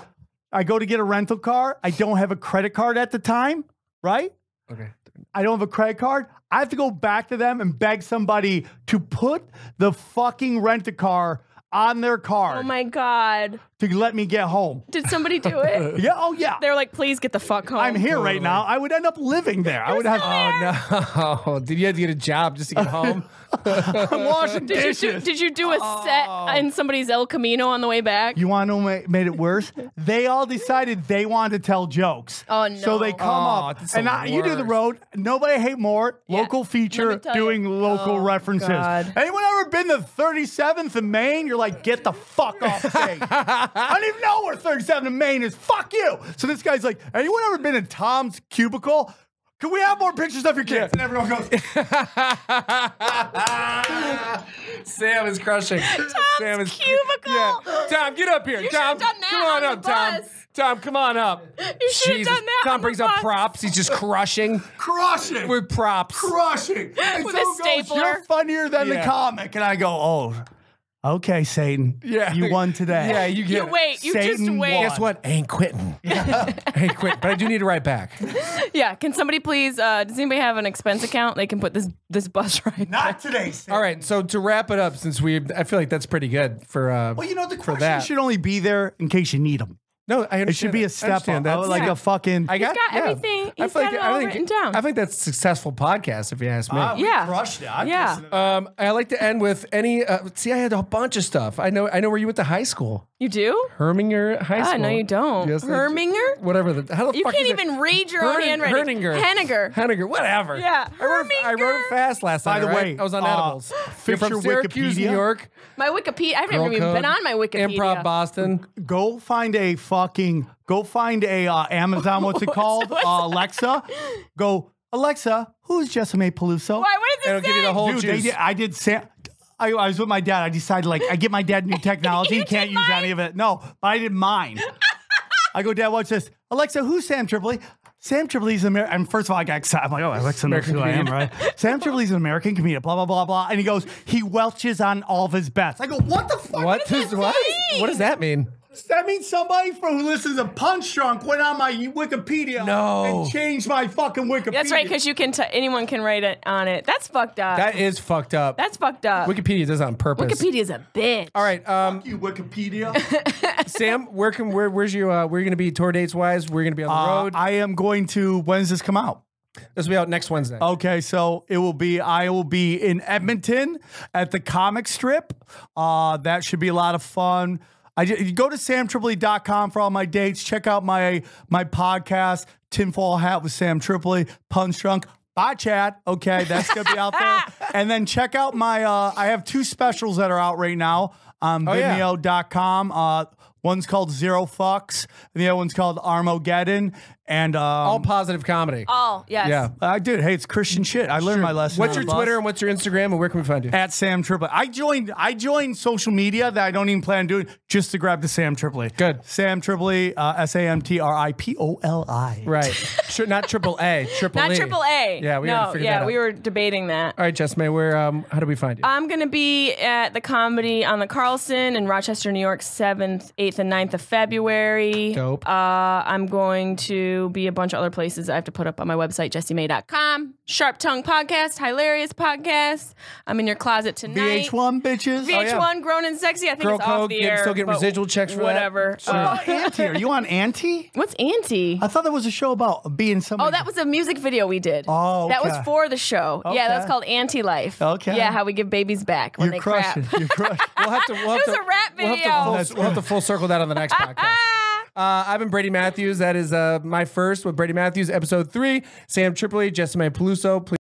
I go to get a rental car. I don't have a credit card at the time, right? Okay. I don't have a credit card. I have to go back to them and beg somebody to put the fucking rent-a-car on their card Oh my God. to let me get home. Did somebody do it? Yeah, oh yeah. They're like, please get the fuck home. I'm here right now. I would end up living there. I would have. Oh no! Did you have to get a job just to get home? I'm washing Did dishes. you do a set in somebody's El Camino on the way back? You want to know what made it worse? They all decided they wanted to tell jokes. Oh, no. So they come Oh, up, that's and the you do the worst. road. Nobody I hate more. Yeah. Local Let feature me tell you. doing local Oh, references. God. Anyone ever been to 37th and Main? You're like, get the fuck off stage. I don't even know where 37th and Main is. Fuck you. So this guy's like, anyone ever been in Tom's cubicle? Can we have more pictures of your kids? And everyone goes, Sam is crushing. Sam is cubicle. Yeah. Tom, get up here. You Tom, should've done that come on on up, the Tom. bus. Tom, come on up. You should have done that. Tom on brings the up bus. props. He's just crushing crushing. with props. Crushing. And With so a goes, stapler. you're funnier than the Yeah. comic. And I go, oh, okay, Satan. Yeah. You won today. Yeah, you get You it. wait. You just Satan wait. won. Guess what? Ain't quitting. Ain't quitting. But I do need to write back. Yeah. Can somebody please? Does anybody have an expense account? They can put this bus ride. Not today, Satan. All right. So to wrap it up, since I feel like that's pretty good for. Well, you know, the for question that. should only be there in case you need them. No, I understand. It should be a step up. That's Like a fucking. I got everything. He's got it all written down. I think that's a successful podcast, if you ask me. We Yeah. crushed it. I'd Yeah. listen to that. I like to end with any. See, I had a bunch of stuff. I know where you went to high school. You do? Herminger High School. No, you don't. Yes, Herminger? Whatever. How the You fuck can't is it? even read your own handwriting. Henninger. Whatever. Yeah. I wrote it fast last By night. the right? way, I was on edibles. You're fix from your Syracuse, Wikipedia. New York. My Wikipedia. I've Girl never even code, been on my Wikipedia. Improv Boston. Go find a Amazon. What's it called? Alexa. Go, Alexa. Who's Jessimae Peluso? Why? What does It'll it give you say? the whole Dude, juice. I did. I was with my dad. I decided I get my dad new technology. You He can't did use mine? any of it. No, but I did mine. I go, Dad, watch this. Alexa, who's Sam Tripoli? Sam Tripoli's an American. And first of all, I got excited. I'm like, oh, Alexa knows who I am, right? Sam Tripoli's an American comedian, blah, blah, blah, blah. And he goes, he welches on all of his bets. I go, what the fuck? What does that mean? That means somebody who listens to Punch Drunk went on my Wikipedia and changed my fucking Wikipedia. That's right, because you can. Anyone can write it on it. That's fucked up. That is fucked up. That's fucked up. Wikipedia does it on purpose. Wikipedia's a bitch. All right, Fuck you, Wikipedia. Sam, where's you? Where are you gonna be tour dates wise? Where are you gonna be on the road? I am going to. When does this come out? This will be out next Wednesday. Okay, so I will be in Edmonton at the comic strip. That should be a lot of fun. You go to samtripoli.com for all my dates. Check out my podcast, Tinfoil Hat with Sam Tripoli, Punch Drunk. Bye, Chad. Okay, that's going to be out there. And then check out my, I have 2 specials that are out right now on Vimeo.com. One's called Zero Fucks, and the other one's called Armageddon. And all positive comedy. All, yes. Yeah. I did. Hey, it's Christian shit. I learned my lesson. What's on your the bus. Twitter and what's your Instagram and where can we find you? At Sam Tripoli. I joined social media that I don't even plan on doing just to grab the Sam Tripoli. Good. Sam Tripoli, SamTripoli. Right. Sure, not triple A, triple Not E. triple A. Yeah, we already figured that out. we were debating that. All right, Jessimae, where how do we find you? I'm going to be at the Comedy on the Carlson in Rochester, New York, 7th, 8th, and 9th of February. Dope. I'm going to be a bunch of other places I have to put up on my website, jessimae.com. Sharp Tongue Podcast, Hilarious Podcast. I'm in your closet tonight. VH1 bitches. VH1, Grown and Sexy. I think Girl it's off Code, the air. still getting but residual checks for that? whatever. Sure. Auntie. Are you on Auntie? What's Auntie? I thought there was a show about being somebody. Oh, that was a music video we did. Oh, That was okay. for the show. Okay. Yeah, that's called Anti-Life. Okay. Yeah, how we give babies back when You're they crap. crushing. You're crushing. We'll have to. It was a rap video. We'll have to full circle that on the next podcast. I've been Brady Matthews. That is my first with Brady Matthews, episode 3. Sam Tripoli, Jessimae Peluso. Please